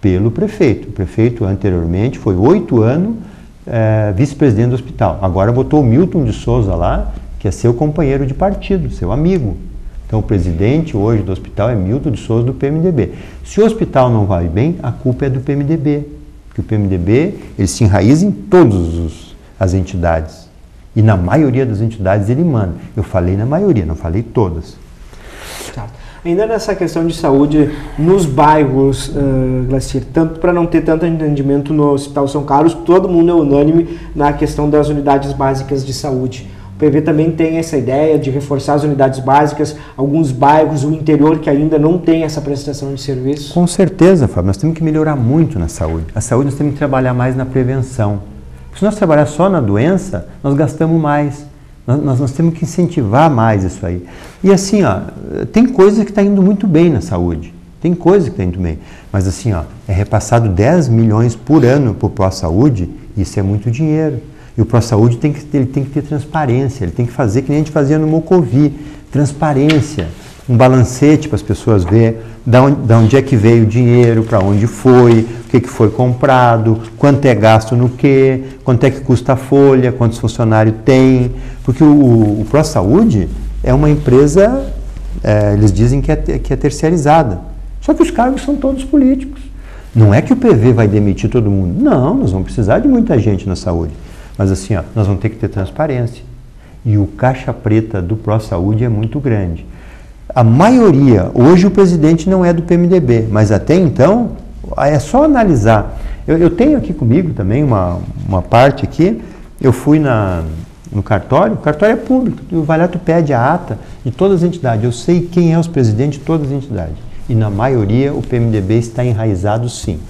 pelo prefeito. O prefeito anteriormente foi 8 anos vice-presidente do hospital. Agora botou o Milton de Souza lá, que é seu companheiro de partido, seu amigo. Então o presidente hoje do hospital é Milton de Souza do PMDB. Se o hospital não vai bem, a culpa é do PMDB. Porque o PMDB, ele se enraiza em todas as entidades. E na maioria das entidades ele manda. Eu falei na maioria, não falei todas. Tá. Ainda nessa questão de saúde, nos bairros, Glacir, tanto para não ter tanto entendimento no Hospital São Carlos, todo mundo é unânime na questão das unidades básicas de saúde. O PV também tem essa ideia de reforçar as unidades básicas, alguns bairros, o interior que ainda não tem essa prestação de serviço. Com certeza, Fábio, nós temos que melhorar muito na saúde. A saúde nós temos que trabalhar mais na prevenção. Se nós trabalhar só na doença, nós gastamos mais. Nós temos que incentivar mais isso aí. E assim, ó, tem coisa que está indo muito bem na saúde. Tem coisa que está indo bem. Mas assim, ó, é repassado 10 milhões por ano para o Pró-Saúde, isso é muito dinheiro. E o Pró-Saúde tem que ter transparência, ele tem que fazer que nem a gente fazia no Mocovi, transparência, um balancete para as pessoas verem de onde é que veio o dinheiro, para onde foi, o que foi comprado, quanto é gasto no quê, quanto é que custa a folha, quantos funcionários tem, porque o Pró-Saúde é uma empresa eles dizem que é terceirizada. Só que os cargos são todos políticos. Não é que o PV vai demitir todo mundo. Não, nós vamos precisar de muita gente na saúde. Mas assim, nós vamos ter que ter transparência. E o caixa preta do ProSaúde é muito grande. A maioria, hoje o presidente não é do PMDB, mas até então é só analisar. Eu tenho aqui comigo também uma parte aqui, eu fui no cartório, o cartório é público, vai lá, tu pede a ata de todas as entidades, eu sei quem é os presidentes de todas as entidades, e na maioria o PMDB está enraizado sim.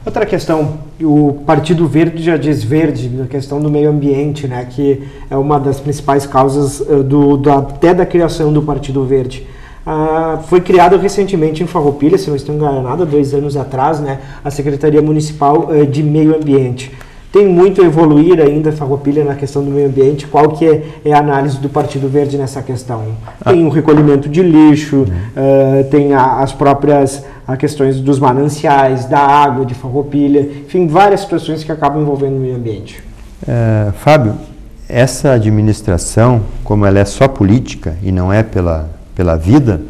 Outra questão, o Partido Verde já diz verde, a questão do meio ambiente, né, que é uma das principais causas até da criação do Partido Verde. Foi criado recentemente em Farroupilha, se não estou enganado, 2 anos atrás, né, a Secretaria Municipal de Meio Ambiente. Tem muito a evoluir ainda Farroupilha na questão do meio ambiente. Qual que é a análise do Partido Verde nessa questão? Tem o recolhimento de lixo, tem as próprias questões dos mananciais, da água de Farroupilha, enfim, várias situações que acabam envolvendo o meio ambiente. Fábio, essa administração, como ela é só política e não é pela vida,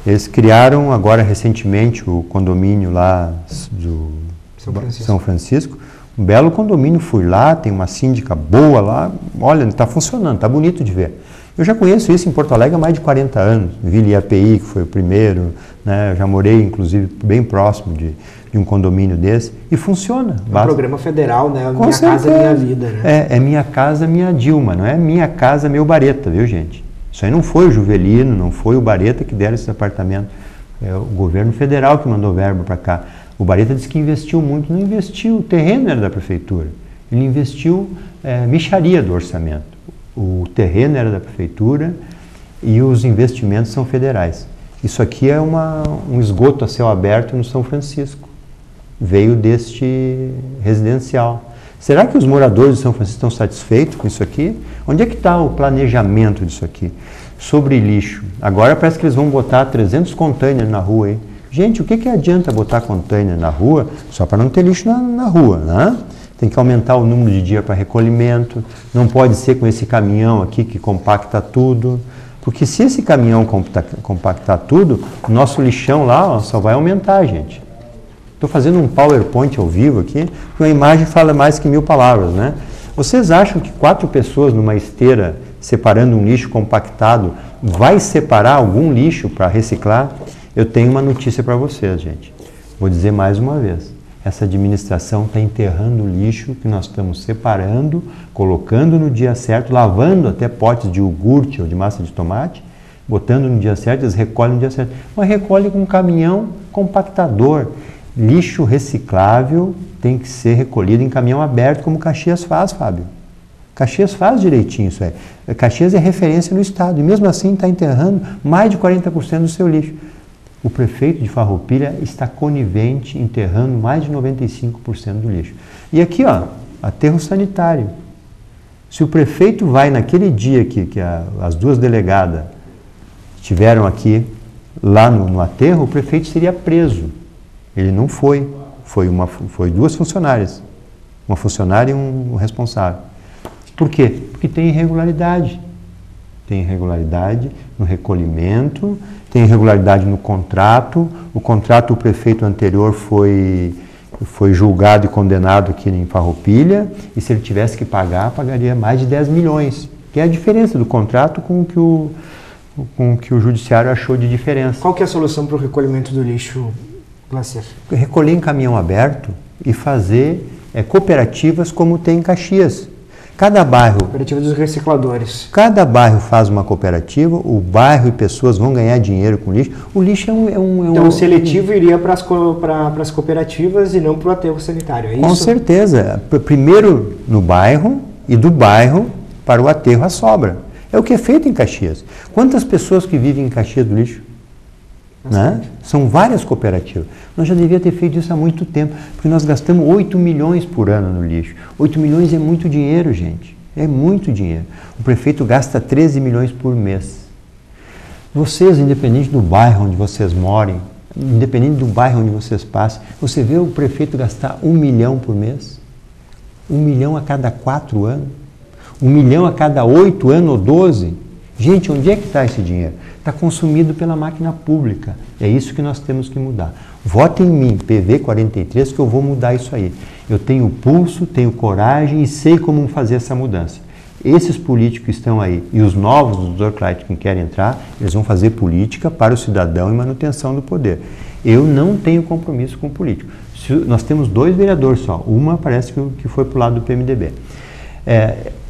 eles criaram agora recentemente o condomínio lá do São Francisco. Um belo condomínio, fui lá, tem uma síndica boa lá, olha, está funcionando, está bonito de ver. Eu já conheço isso em Porto Alegre há mais de 40 anos, Vila IAPI, que foi o primeiro, né? Eu já morei, inclusive, bem próximo de um condomínio desse, e funciona. É um programa federal, né? Minha Casa Minha Vida, né? É Minha Casa Minha Dilma, não é Minha Casa Meu Bareta, viu, gente? Isso aí não foi o Juvelino, não foi o Bareta que deram esse apartamento, é o governo federal que mandou verba para cá. O Bareta disse que investiu muito, não investiu, o terreno era da prefeitura, ele investiu mixaria do orçamento. O terreno era da prefeitura e os investimentos são federais. Isso aqui é um esgoto a céu aberto no São Francisco, veio deste residencial. Será que os moradores de São Francisco estão satisfeitos com isso aqui? Onde é que está o planejamento disso aqui? Sobre lixo, agora parece que eles vão botar 300 containers na rua, hein? Gente, o que adianta botar container na rua só para não ter lixo na rua, né? Tem que aumentar o número de dias para recolhimento, não pode ser com esse caminhão aqui que compacta tudo, porque se esse caminhão compactar tudo, o nosso lixão lá só vai aumentar, gente. Estou fazendo um PowerPoint ao vivo aqui, porque uma imagem fala mais que 1000 palavras, né? Vocês acham que 4 pessoas numa esteira separando um lixo compactado vai separar algum lixo para reciclar? Eu tenho uma notícia para vocês, gente. Vou dizer mais uma vez. Essa administração está enterrando o lixo que nós estamos separando, colocando no dia certo, lavando até potes de iogurte ou de massa de tomate, botando no dia certo, eles recolhem no dia certo. Mas recolhe com um caminhão compactador. Lixo reciclável tem que ser recolhido em caminhão aberto, como Caxias faz, Fábio. Caxias faz direitinho isso aí. Caxias é referência no estado e mesmo assim está enterrando mais de 40% do seu lixo. O prefeito de Farroupilha está conivente enterrando mais de 95% do lixo. E aqui, aterro sanitário. Se o prefeito vai naquele dia que as 2 delegadas estiveram aqui, lá no aterro, o prefeito seria preso. Ele não foi. Foi 2 funcionárias. Uma funcionária e um responsável. Por quê? Porque tem irregularidade. Tem irregularidade no recolhimento, tem irregularidade no contrato. O contrato, o prefeito anterior foi julgado e condenado aqui em Farroupilha, e se ele tivesse que pagar, pagaria mais de 10 milhões, que é a diferença do contrato com o que o judiciário achou de diferença. Qual que é a solução para o recolhimento do lixo, Glacier? Recolher em caminhão aberto e fazer cooperativas como tem em Caxias. Cada bairro... Cooperativa dos recicladores. Cada bairro faz uma cooperativa, o bairro e pessoas vão ganhar dinheiro com lixo. O lixo Então, o seletivo iria para as cooperativas e não para o aterro sanitário, é isso? Com certeza. Primeiro no bairro e do bairro para o aterro a sobra. É o que é feito em Caxias. Quantas pessoas que vivem em Caxias do lixo? Né? São várias cooperativas. Nós já devíamos ter feito isso há muito tempo, porque nós gastamos 8 milhões por ano no lixo. 8 milhões é muito dinheiro, gente. É muito dinheiro. O prefeito gasta 13 milhões por mês. Vocês, independente do bairro onde vocês morem, independente do bairro onde vocês passem, você vê o prefeito gastar 1 milhão por mês? 1 milhão a cada 4 anos? 1 milhão a cada 8 anos ou 12? Gente, onde é que está esse dinheiro? Está consumido pela máquina pública. É isso que nós temos que mudar. Vote em mim, PV 43, que eu vou mudar isso aí. Eu tenho pulso, tenho coragem e sei como fazer essa mudança. Esses políticos que estão aí e os novos do Dr. Clayton que querem entrar, eles vão fazer política para o cidadão e manutenção do poder. Eu não tenho compromisso com o político. Nós temos 2 vereadores só. Uma parece que foi para o lado do PMDB.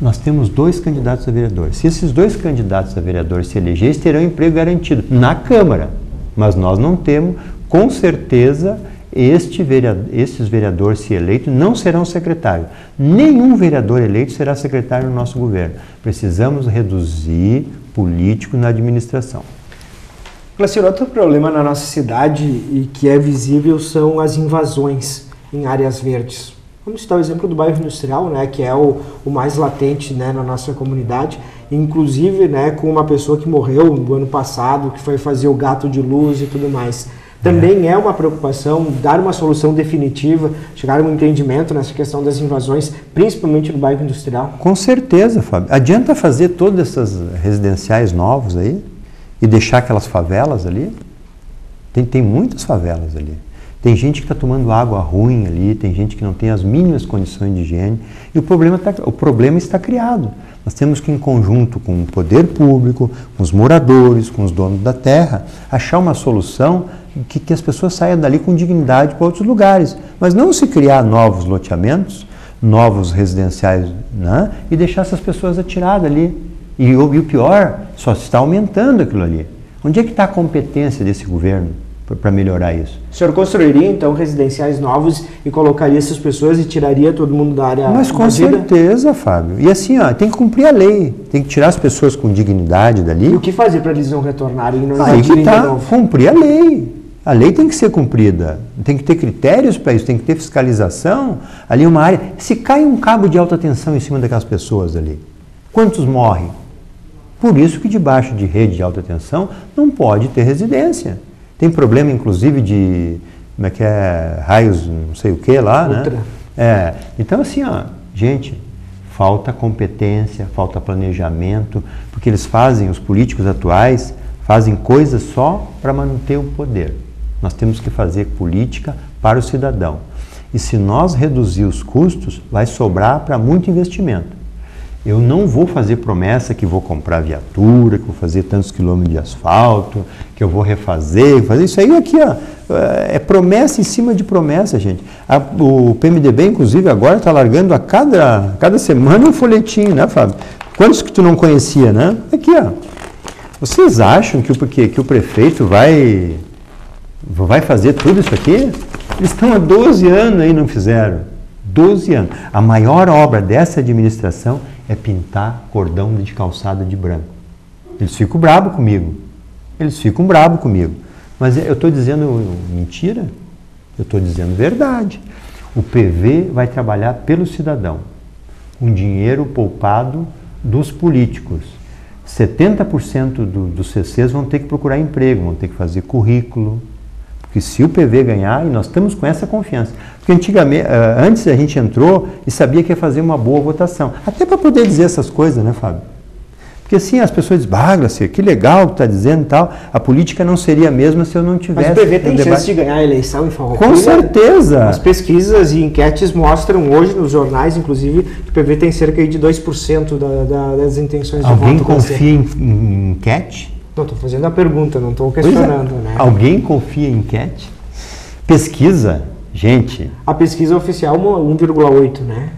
Nós temos 2 candidatos a vereadores. Se esses 2 candidatos a vereadores se elegerem, terão emprego garantido na Câmara. Mas nós não temos, com certeza, esses vereadores, se eleitos, não serão secretários. Nenhum vereador eleito será secretário no nosso governo. Precisamos reduzir político na administração. Cláudio, outro problema na nossa cidade e que é visível são as invasões em áreas verdes. Vamos citar o exemplo do bairro industrial, né, que é o mais latente, né, na nossa comunidade, inclusive, né, com uma pessoa que morreu no ano passado, que foi fazer o gato de luz e tudo mais. Também é uma preocupação dar uma solução definitiva, chegar a um entendimento nessa questão das invasões, principalmente no bairro industrial? Com certeza, Fábio. Adianta fazer todas essas residenciais novos aí e deixar aquelas favelas ali? Tem muitas favelas ali. Tem gente que está tomando água ruim ali, tem gente que não tem as mínimas condições de higiene e o problema está criado. Nós temos que, em conjunto com o poder público, com os moradores, com os donos da terra, achar uma solução que as pessoas saiam dali com dignidade para outros lugares. Mas não se criar novos loteamentos, novos residenciais, né, e deixar essas pessoas atiradas ali. E o pior, só está aumentando aquilo ali. Onde é que está a competência desse governo para melhorar isso? O senhor construiria, então, residenciais novos e colocaria essas pessoas e tiraria todo mundo da área? Mas com certeza, Fábio. E assim, tem que cumprir a lei. Tem que tirar as pessoas com dignidade dali. E o que fazer para eles não retornarem e não aí invadirem que tá, de novo? cumprir a lei. A lei tem que ser cumprida. Tem que ter critérios para isso, tem que ter fiscalização. Ali uma área... Se cai um cabo de alta tensão em cima daquelas pessoas ali, quantos morrem? Por isso que debaixo de rede de alta tensão não pode ter residência. Tem problema, inclusive, de como é que é, raios, não sei o que lá, Ultra. né? Então, assim, gente, falta competência, falta planejamento, porque eles fazem, os políticos atuais, fazem coisas só para manter o poder. Nós temos que fazer política para o cidadão. E se nós reduzir os custos, vai sobrar para muito investimento. Eu não vou fazer promessa que vou comprar viatura, que vou fazer tantos quilômetros de asfalto, que eu vou refazer, fazer isso aí aqui, é promessa em cima de promessa, gente. O PMDB, inclusive, agora está largando a cada semana um folhetinho, né, Fábio? Quantos que tu não conhecia, né? Aqui, Vocês acham que o prefeito vai fazer tudo isso aqui? Eles estão há 12 anos aí e não fizeram. 12 anos. A maior obra dessa administração é pintar cordão de calçada de branco. Eles ficam bravos comigo. Mas eu estou dizendo mentira? Eu estou dizendo verdade. O PV vai trabalhar pelo cidadão, com dinheiro poupado dos políticos. 70% dos CCs vão ter que procurar emprego, vão ter que fazer currículo. Porque se o PV ganhar, e nós estamos com essa confiança, porque antigamente, antes a gente entrou e sabia que ia fazer uma boa votação, até para poder dizer essas coisas, né, Fábio? Porque assim, as pessoas dizem, Gracia, que legal que está dizendo e tal, a política não seria a mesma se eu não tivesse... Mas o PV tem chance de ganhar a eleição em Farroupilha? Com certeza! As pesquisas e enquetes mostram hoje nos jornais, inclusive, que o PV tem cerca de 2% das intenções de voto. Alguém confia em enquete? Não, estou fazendo a pergunta, não estou questionando, né? Alguém confia em enquete? Pesquisa, gente... A pesquisa oficial 1,8, né?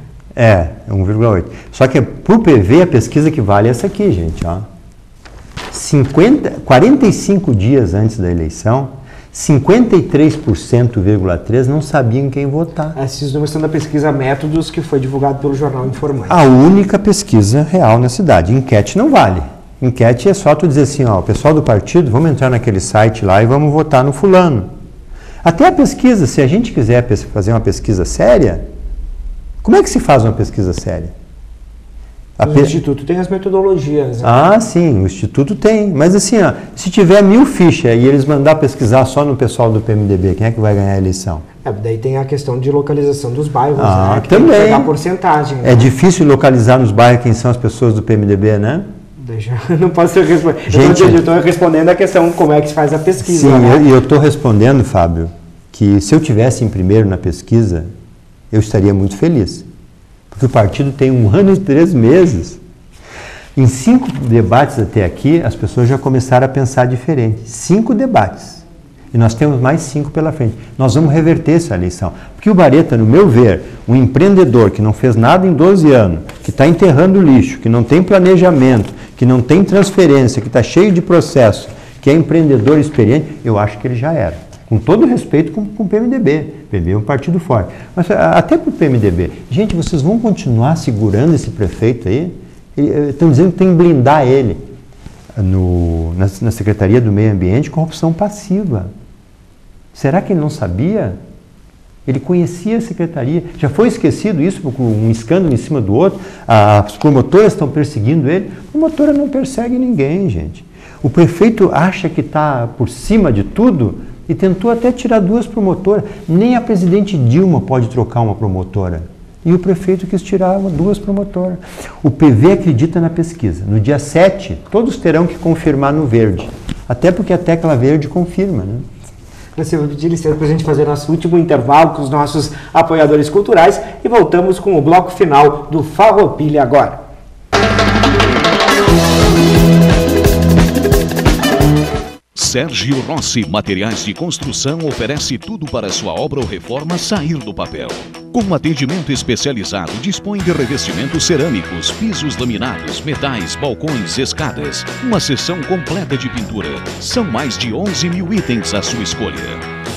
1,8. Só que por PV a pesquisa que vale é essa aqui, gente, 45 dias antes da eleição, 53,3% não sabiam quem votar. Esses números são da pesquisa Métodos, que foi divulgado pelo Jornal Informante. A única pesquisa real na cidade. Enquete não vale. Enquete é só tu dizer assim, o pessoal do partido, vamos entrar naquele site lá e vamos votar no fulano. Até a pesquisa, se a gente quiser fazer uma pesquisa séria, como é que se faz uma pesquisa séria? O Instituto tem as metodologias. Né? Sim, o Instituto tem. Mas assim, se tiver 1000 fichas e eles mandar pesquisar só no pessoal do PMDB, quem é que vai ganhar a eleição? Daí tem a questão de localização dos bairros, né? Que também. tem que pegar a porcentagem. É difícil localizar nos bairros quem são as pessoas do PMDB, né? Não posso responder. Eu estou respondendo a questão como é que se faz a pesquisa. Sim, né? eu estou respondendo, Fábio, que se eu tivesse em primeiro na pesquisa, eu estaria muito feliz. Porque o partido tem 1 ano e 3 meses. Em 5 debates até aqui, as pessoas já começaram a pensar diferente. 5 debates. E nós temos mais 5 pela frente. Nós vamos reverter essa eleição. Porque o Bareta, no meu ver, um empreendedor que não fez nada em 12 anos, que está enterrando lixo, que não tem planejamento, que não tem transferência, que está cheio de processo, que é empreendedor experiente, eu acho que ele já era. Com todo respeito com o PMDB. O PMDB é um partido forte. Mas até para o PMDB. Gente, vocês vão continuar segurando esse prefeito aí? Estão dizendo que tem que blindar ele na Secretaria do Meio Ambiente, corrupção passiva. Será que ele não sabia? Ele conhecia a secretaria. Já foi esquecido isso por um escândalo em cima do outro? As promotoras estão perseguindo ele. A promotora não persegue ninguém, gente. O prefeito acha que está por cima de tudo e tentou até tirar 2 promotoras. Nem a presidente Dilma pode trocar uma promotora. E o prefeito quis tirar 2 promotoras. O PV acredita na pesquisa. No dia 7, todos terão que confirmar no verde. Até porque a tecla verde confirma, né? Eu vou pedir licença para a gente fazer nosso último intervalo com os nossos apoiadores culturais e voltamos com o bloco final do Farroupilha agora. Sérgio Rossi Materiais de Construção oferece tudo para sua obra ou reforma sair do papel. Com atendimento especializado, dispõe de revestimentos cerâmicos, pisos laminados, metais, balcões, escadas. Uma seção completa de pintura. São mais de 11 mil itens à sua escolha.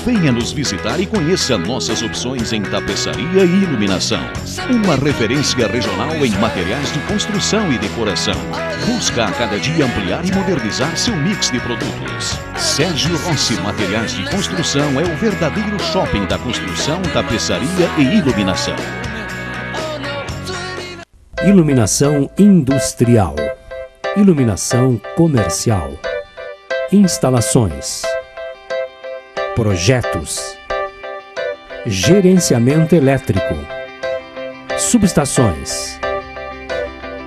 Venha nos visitar e conheça nossas opções em tapeçaria e iluminação. Uma referência regional em materiais de construção e decoração. Busca a cada dia ampliar e modernizar seu mix de produtos. Sérgio Rossi Materiais de Construção é o verdadeiro shopping da construção, tapeçaria e iluminação. Iluminação industrial. Iluminação comercial. Instalações. Projetos. Gerenciamento elétrico. Subestações.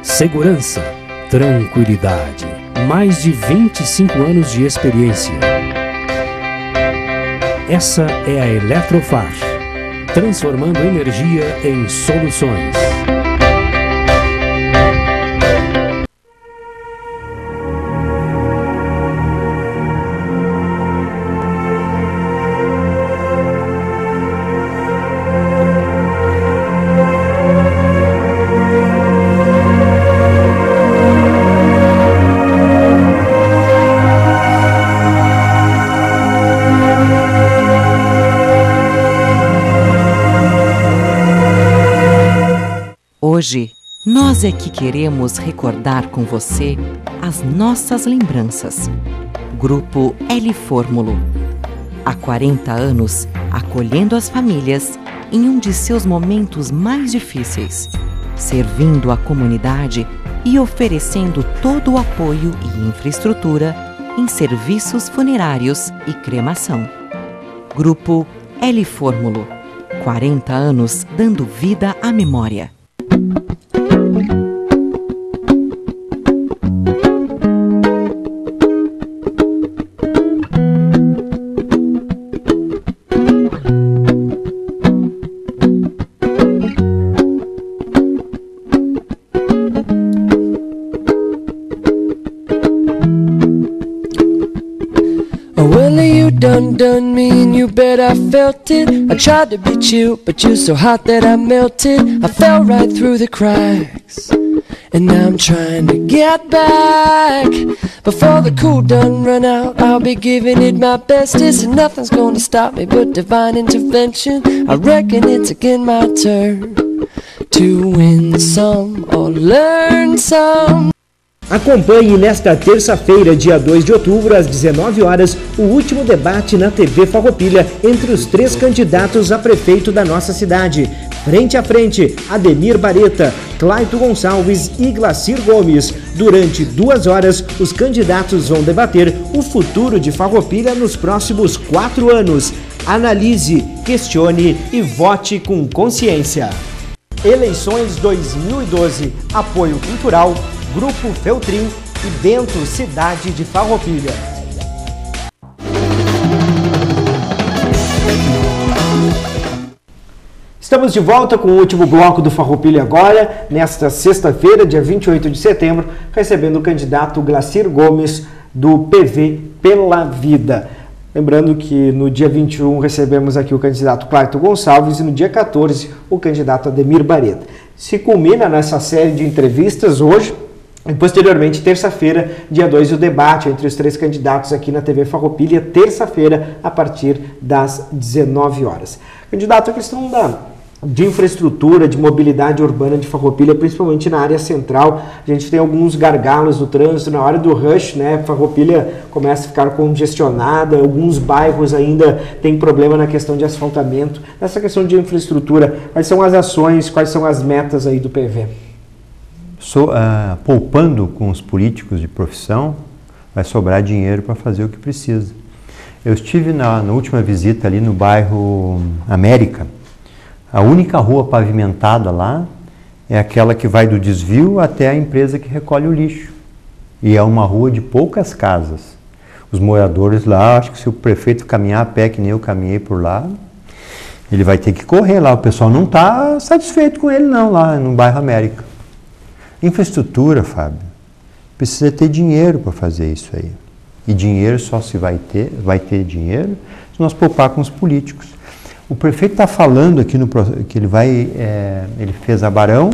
Segurança. Tranquilidade. Mais de 25 anos de experiência. Essa é a Eletrofar, transformando energia em soluções. Hoje, nós é que queremos recordar com você as nossas lembranças. Grupo L Fórmulo. Há 40 anos, acolhendo as famílias em um de seus momentos mais difíceis, servindo a comunidade e oferecendo todo o apoio e infraestrutura em serviços funerários e cremação. Grupo L Fórmulo. 40 anos dando vida à memória. Done me and you bet I felt it. I tried to be chill, but you're so hot that I melted. I fell right through the cracks, and now I'm trying to get back. Before the cool done run out, I'll be giving it my bestest, and nothing's gonna stop me but divine intervention. I reckon it's again my turn to win some or learn some. Acompanhe nesta terça-feira, dia 2 de outubro, às 19 horas, o último debate na TV Farroupilha entre os 3 candidatos a prefeito da nossa cidade. Frente a frente, Ademir Bareta, Claito Gonçalves e Glacir Gomes. Durante 2 horas, os candidatos vão debater o futuro de Farroupilha nos próximos 4 anos. Analise, questione e vote com consciência. Eleições 2012. Apoio Cultural, Grupo Feltrin, e Bento, cidade de Farroupilha. Estamos de volta com o último bloco do Farroupilha agora, nesta sexta-feira, dia 28 de setembro, recebendo o candidato Glacir Gomes, do PV Pela Vida. Lembrando que no dia 21 recebemos aqui o candidato Clayton Gonçalves e no dia 14 o candidato Ademir Bareta. Se culmina nessa série de entrevistas hoje e posteriormente, terça-feira, dia 2, o debate entre os três candidatos aqui na TV Farroupilha, terça-feira, a partir das 19 horas. Candidato, a questão de infraestrutura, de mobilidade urbana de Farroupilha, principalmente na área central. A gente tem alguns gargalos no trânsito, na hora do rush, né? Farroupilha começa a ficar congestionada, alguns bairros ainda têm problema na questão de asfaltamento. Nessa questão de infraestrutura, quais são as ações, quais são as metas aí do PV? Poupando com os políticos de profissão, vai sobrar dinheiro para fazer o que precisa. Eu estive na última visita ali no bairro América. A única rua pavimentada lá é aquela que vai do desvio até a empresa que recolhe o lixo. E é uma rua de poucas casas. Os moradores lá, acho que se o prefeito caminhar a pé, que nem eu caminhei por lá, ele vai ter que correr lá. O pessoal não está satisfeito com ele não, lá no bairro América. Infraestrutura, Fábio, precisa ter dinheiro para fazer isso aí. E dinheiro só se vai ter dinheiro se nós poupar com os políticos. O prefeito está falando aqui que ele fez a Barão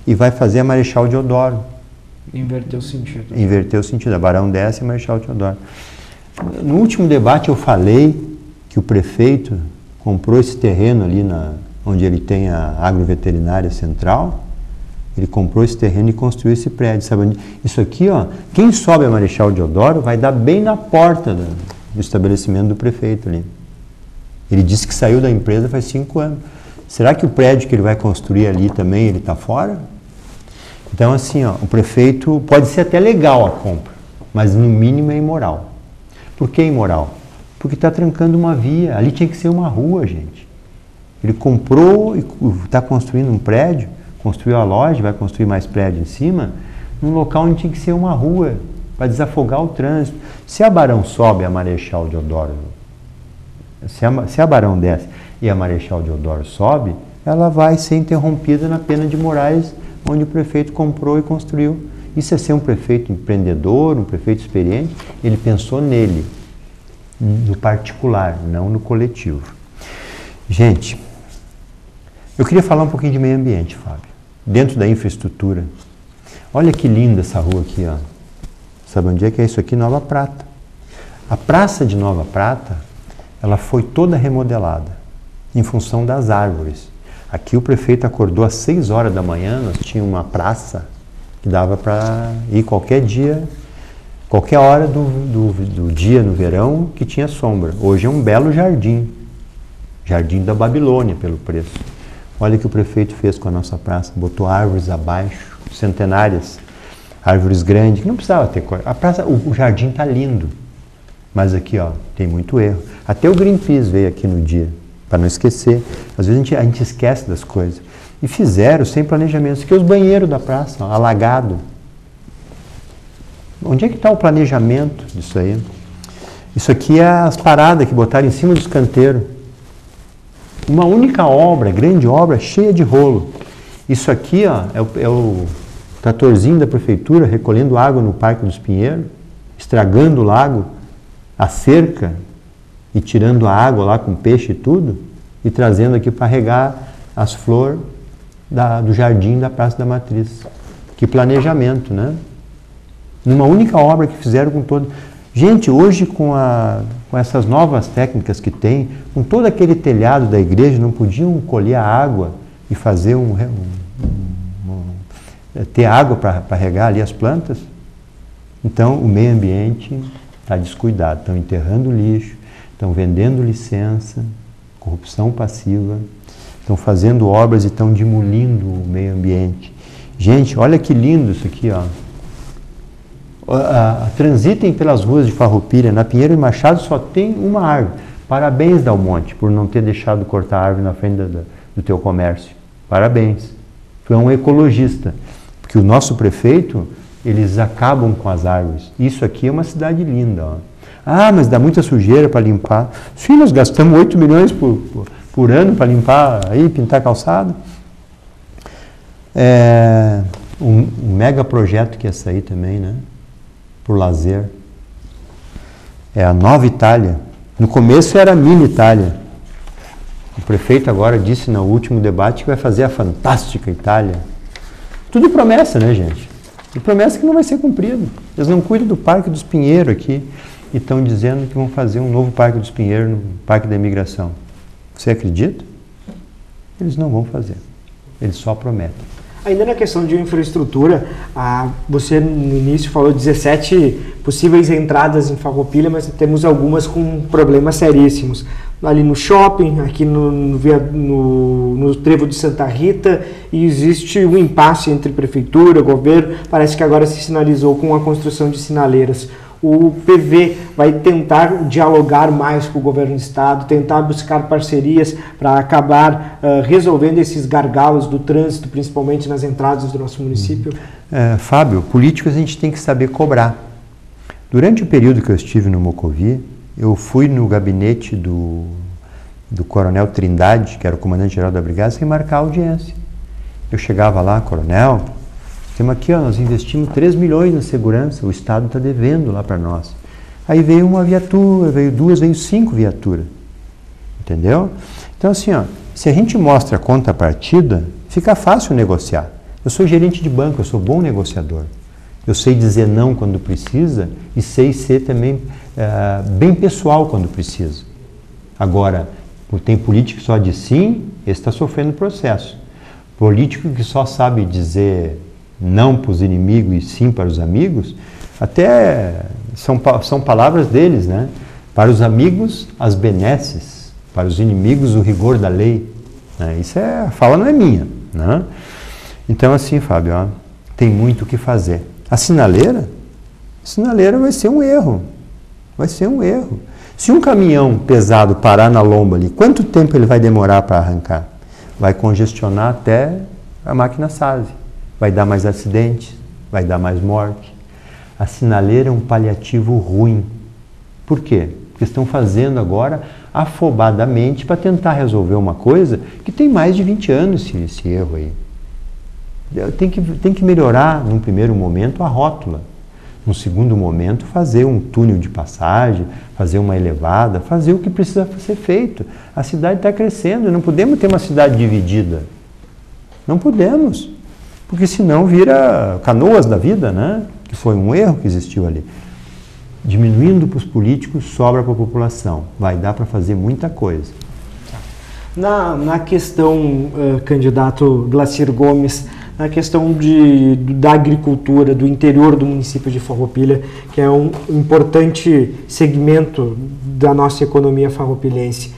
e vai fazer a Marechal Deodoro. Inverteu o sentido. Inverteu o sentido. A Barão desce e a Marechal Deodoro. No último debate eu falei que o prefeito comprou esse terreno ali onde ele tem a agroveterinária central. Ele comprou esse terreno e construiu esse prédio. Sabe? Isso aqui, ó, quem sobe a Marechal Deodoro vai dar bem na porta do estabelecimento do prefeito ali. Ele disse que saiu da empresa faz 5 anos. Será que o prédio que ele vai construir ali também, ele está fora? Então, assim, ó, o prefeito, pode ser até legal a compra, mas no mínimo é imoral. Por que imoral? Porque está trancando uma via. Ali tinha que ser uma rua, gente. Ele comprou e está construindo um prédio, construiu a loja, vai construir mais prédio em cima, num local onde tinha que ser uma rua, para desafogar o trânsito. Se a Barão sobe a Marechal Deodoro, se a Barão desce e a Marechal Deodoro sobe, ela vai ser interrompida na Pena de Moraes, onde o prefeito comprou e construiu. Isso é ser um prefeito empreendedor, um prefeito experiente. Ele pensou nele, no particular, não no coletivo. Gente, eu queria falar um pouquinho de meio ambiente, Fábio. Dentro da infraestrutura. Olha que linda essa rua aqui, ó. Sabe onde é que é isso aqui? Nova Prata. A praça de Nova Prata, ela foi toda remodelada em função das árvores. Aqui o prefeito acordou às 6 horas da manhã, nós tínhamos uma praça que dava para ir qualquer dia, qualquer hora do dia no verão que tinha sombra. Hoje é um belo jardim, Jardim da Babilônia pelo preço. Olha o que o prefeito fez com a nossa praça, botou árvores abaixo, centenárias, árvores grandes, que não precisava ter cor. A praça, o jardim está lindo, mas aqui, ó, tem muito erro. Até o Greenpeace veio aqui no dia, para não esquecer. Às vezes a gente esquece das coisas. E fizeram sem planejamento. Isso aqui é os banheiros da praça, ó, alagado. Onde é que está o planejamento disso aí? Isso aqui é as paradas que botaram em cima dos canteiros. Uma única obra, grande obra, cheia de rolo. Isso aqui, ó, é o tratorzinho da prefeitura recolhendo água no Parque dos Pinheiros, estragando o lago, a cerca, e tirando a água lá com peixe e tudo, e trazendo aqui para regar as flores do jardim da Praça da Matriz. Que planejamento, né? Numa única obra que fizeram com todo... Gente, hoje com essas novas técnicas que tem, com todo aquele telhado da igreja, não podiam colher a água e fazer ter água para regar ali as plantas? Então, o meio ambiente está descuidado. Estão enterrando lixo, estão vendendo licença, corrupção passiva, estão fazendo obras e estão demolindo o meio ambiente. Gente, olha que lindo isso aqui, ó. Transitem pelas ruas de Farroupilha, na Pinheiro e Machado só tem uma árvore. Parabéns, Dal Monte, por não ter deixado cortar a árvore na frente do teu comércio. Parabéns. Tu é um ecologista. Porque o nosso prefeito, eles acabam com as árvores. Isso aqui é uma cidade linda, ó. Ah, mas dá muita sujeira para limpar. Sim, nós gastamos 8 milhões por ano para limpar aí, pintar calçada. Um mega projeto que ia sair também, né? Por lazer. É a Nova Itália. No começo era a Mini Itália. O prefeito agora disse no último debate que vai fazer a Fantástica Itália. Tudo promessa, né, gente? E promessa que não vai ser cumprida. Eles não cuidam do Parque dos Pinheiros aqui e estão dizendo que vão fazer um novo Parque dos Pinheiros no Parque da Imigração. Você acredita? Eles não vão fazer. Eles só prometem. Ainda na questão de infraestrutura, você no início falou 17 possíveis entradas em Farroupilha, mas temos algumas com problemas seríssimos. Ali no shopping, aqui no trevo de Santa Rita, e existe um impasse entre prefeitura, governo, parece que agora se sinalizou com a construção de sinaleiras. O PV vai tentar dialogar mais com o governo do estado, tentar buscar parcerias para acabar resolvendo esses gargalos do trânsito, principalmente nas entradas do nosso município? Fábio, políticos a gente tem que saber cobrar. Durante o período que eu estive no Mocovi, eu fui no gabinete do coronel Trindade, que era o comandante-geral da brigada, sem marcar audiência. Eu chegava lá, coronel, temos aqui, ó, nós investimos 3 milhões na segurança, o Estado está devendo lá para nós. Aí veio uma viatura, veio 2, veio 5 viaturas. Entendeu? Então, assim, ó, se a gente mostra a contrapartida, fica fácil negociar. Eu sou gerente de banco, eu sou bom negociador. Eu sei dizer não quando precisa e sei ser também bem pessoal quando precisa. Agora, tem político que só diz sim, esse está sofrendo processo. Político que só sabe dizer não para os inimigos e sim para os amigos, até são palavras deles, né? Para os amigos, as benesses, para os inimigos, o rigor da lei. Né? Isso a fala não é minha, né? Então, assim, Fábio, ó, tem muito o que fazer. A sinaleira vai ser um erro. Vai ser um erro. Se um caminhão pesado parar na lomba ali, quanto tempo ele vai demorar para arrancar? Vai congestionar até a máquina SASE. Vai dar mais acidentes, vai dar mais morte. A sinaleira é um paliativo ruim. Por quê? Porque estão fazendo agora afobadamente para tentar resolver uma coisa que tem mais de 20 anos esse erro aí. Tem que melhorar, num primeiro momento, a rótula. Num segundo momento, fazer um túnel de passagem, fazer uma elevada, fazer o que precisa ser feito. A cidade está crescendo, não podemos ter uma cidade dividida. Não podemos. Porque senão vira Canoas da vida, né? Que foi um erro que existiu ali. Diminuindo para os políticos, sobra para a população. Vai dar para fazer muita coisa. Na questão, candidato Glacir Gomes, na questão da agricultura, do interior do município de Farroupilha, que é um importante segmento da nossa economia farroupilhense.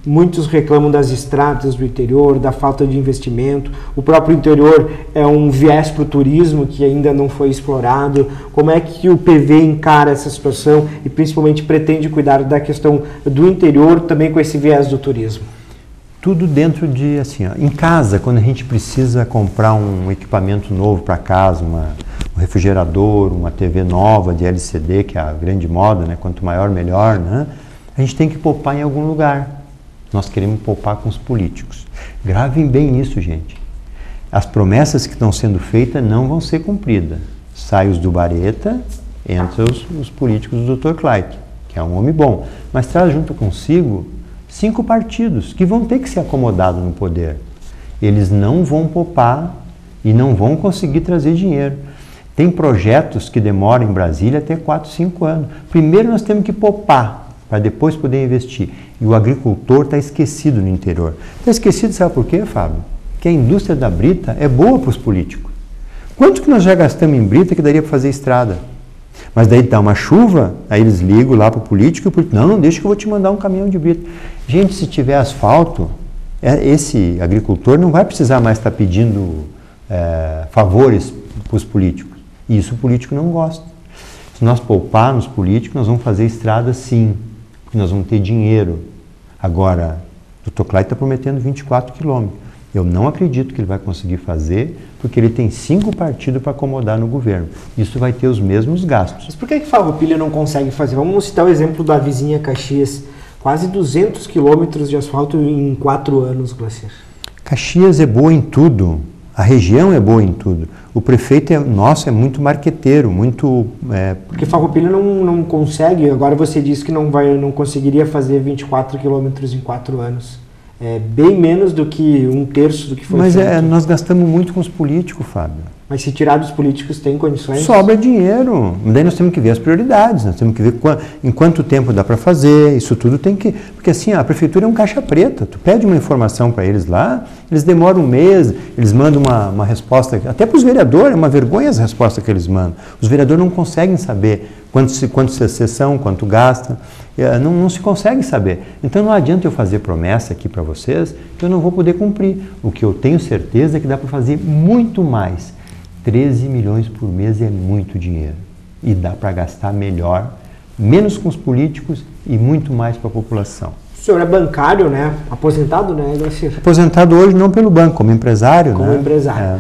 Muitos reclamam das estradas do interior, da falta de investimento. O próprio interior é um viés para o turismo que ainda não foi explorado. Como é que o PV encara essa situação e principalmente pretende cuidar da questão do interior também com esse viés do turismo? Tudo dentro de, assim, ó, em casa, quando a gente precisa comprar um equipamento novo para casa, um refrigerador, uma TV nova de LCD, que é a grande moda, né? Quanto maior, melhor, né? A gente tem que poupar em algum lugar. Nós queremos poupar com os políticos. Gravem bem isso, gente. As promessas que estão sendo feitas não vão ser cumpridas. Sai os do Bareta, entra os políticos do Dr. Clayton, que é um homem bom. Mas traz junto consigo 5 partidos que vão ter que ser acomodados no poder. Eles não vão poupar e não vão conseguir trazer dinheiro. Tem projetos que demoram em Brasília até 4, 5 anos. Primeiro nós temos que poupar, para depois poder investir. E o agricultor está esquecido no interior. Está esquecido, sabe por quê, Fábio? Que a indústria da brita é boa para os políticos. Quanto que nós já gastamos em brita que daria para fazer estrada? Mas daí dá uma chuva, aí eles ligam lá para o político, não, deixa que eu vou te mandar um caminhão de brita. Gente, se tiver asfalto, esse agricultor não vai precisar mais estar pedindo favores para os políticos. E isso o político não gosta. Se nós pouparmos políticos, nós vamos fazer estrada sim, porque nós vamos ter dinheiro. Agora, o Dr. Clayton está prometendo 24 quilômetros. Eu não acredito que ele vai conseguir fazer, porque ele tem 5 partidos para acomodar no governo. Isso vai ter os mesmos gastos. Mas por que Farroupilha não consegue fazer? Vamos citar o exemplo da vizinha Caxias. Quase 200 quilômetros de asfalto em 4 anos, Glacier. Caxias é boa em tudo. A região é boa em tudo. O prefeito nosso é muito marqueteiro, muito... Porque Farroupilha não consegue, agora você disse que não conseguiria fazer 24 quilômetros em 4 anos. É bem menos do que 1/3 do que foi feito. Mas nós gastamos muito com os políticos, Fábio. Mas se tirar dos políticos, tem condições? Sobra dinheiro. Daí nós temos que ver as prioridades, nós temos que ver em quanto tempo dá para fazer, isso tudo tem que... Porque assim, a prefeitura é um caixa preta, tu pede uma informação para eles lá, eles demoram 1 mês, eles mandam uma resposta, até para os vereadores, é uma vergonha as respostas que eles mandam. Os vereadores não conseguem saber quanto sessão, quanto gasta, não se consegue saber. Então não adianta eu fazer promessa aqui para vocês que eu não vou poder cumprir. O que eu tenho certeza é que dá para fazer muito mais. 13 milhões por mês é muito dinheiro e dá para gastar melhor, menos com os políticos e muito mais para a população. O senhor é bancário, né? Aposentado, né, Glacier? Aposentado hoje não pelo banco, como empresário. Como empresário.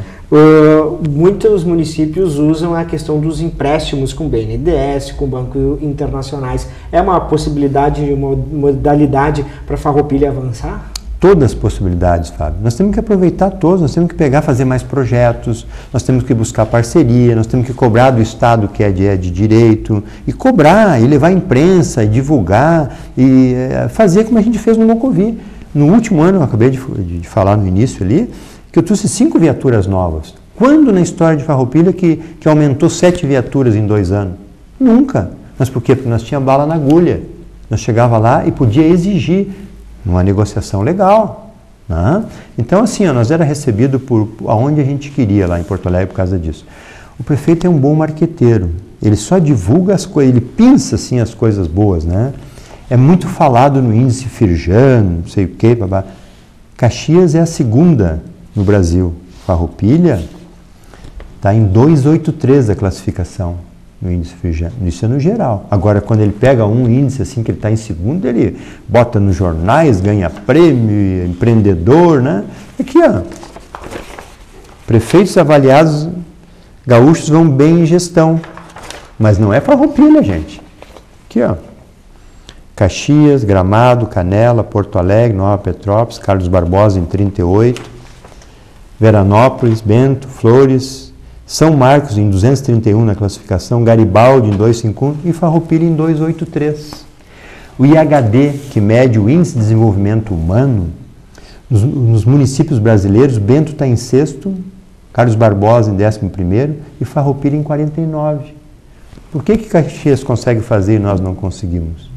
Muitos municípios usam a questão dos empréstimos com BNDES, com bancos internacionais. É uma possibilidade, uma modalidade para Farroupilha avançar? Todas as possibilidades, Fábio. Nós temos que aproveitar todos, nós temos que fazer mais projetos, nós temos que buscar parceria, nós temos que cobrar do Estado que é de direito, e cobrar, e levar à imprensa, e divulgar, e fazer como a gente fez no Mocovi. No último ano, eu acabei de falar no início ali, que eu trouxe 5 viaturas novas. Quando na história de Farroupilha que aumentou 7 viaturas em 2 anos? Nunca. Mas por quê? Porque nós tínhamos bala na agulha. Nós chegava lá e podia exigir uma negociação legal. Né? Então, assim, nós era recebido por aonde a gente queria lá em Porto Alegre por causa disso. O prefeito é um bom marqueteiro. Ele só divulga as coisas, ele pensa assim as coisas boas, né? É muito falado no índice Firjan, não sei o quê, babá. Caxias é a segunda no Brasil. Farroupilha está em 283 a classificação no índice Firjan. Isso é no geral. Agora, quando ele pega um índice assim que ele está em segundo, ele bota nos jornais, ganha prêmio, empreendedor, né? Aqui, ó. Prefeitos avaliados gaúchos vão bem em gestão. Mas não é Farroupilha, gente. Aqui, ó. Caxias, Gramado, Canela, Porto Alegre, Nova Petrópolis, Carlos Barbosa em 38, Veranópolis, Bento, Flores, São Marcos em 231 na classificação, Garibaldi em 251 e Farroupilha em 283. O IHD, que mede o Índice de Desenvolvimento Humano, nos municípios brasileiros, Bento está em 6º, Carlos Barbosa em 11º e Farroupilha em 49. Por que Caxias consegue fazer e nós não conseguimos?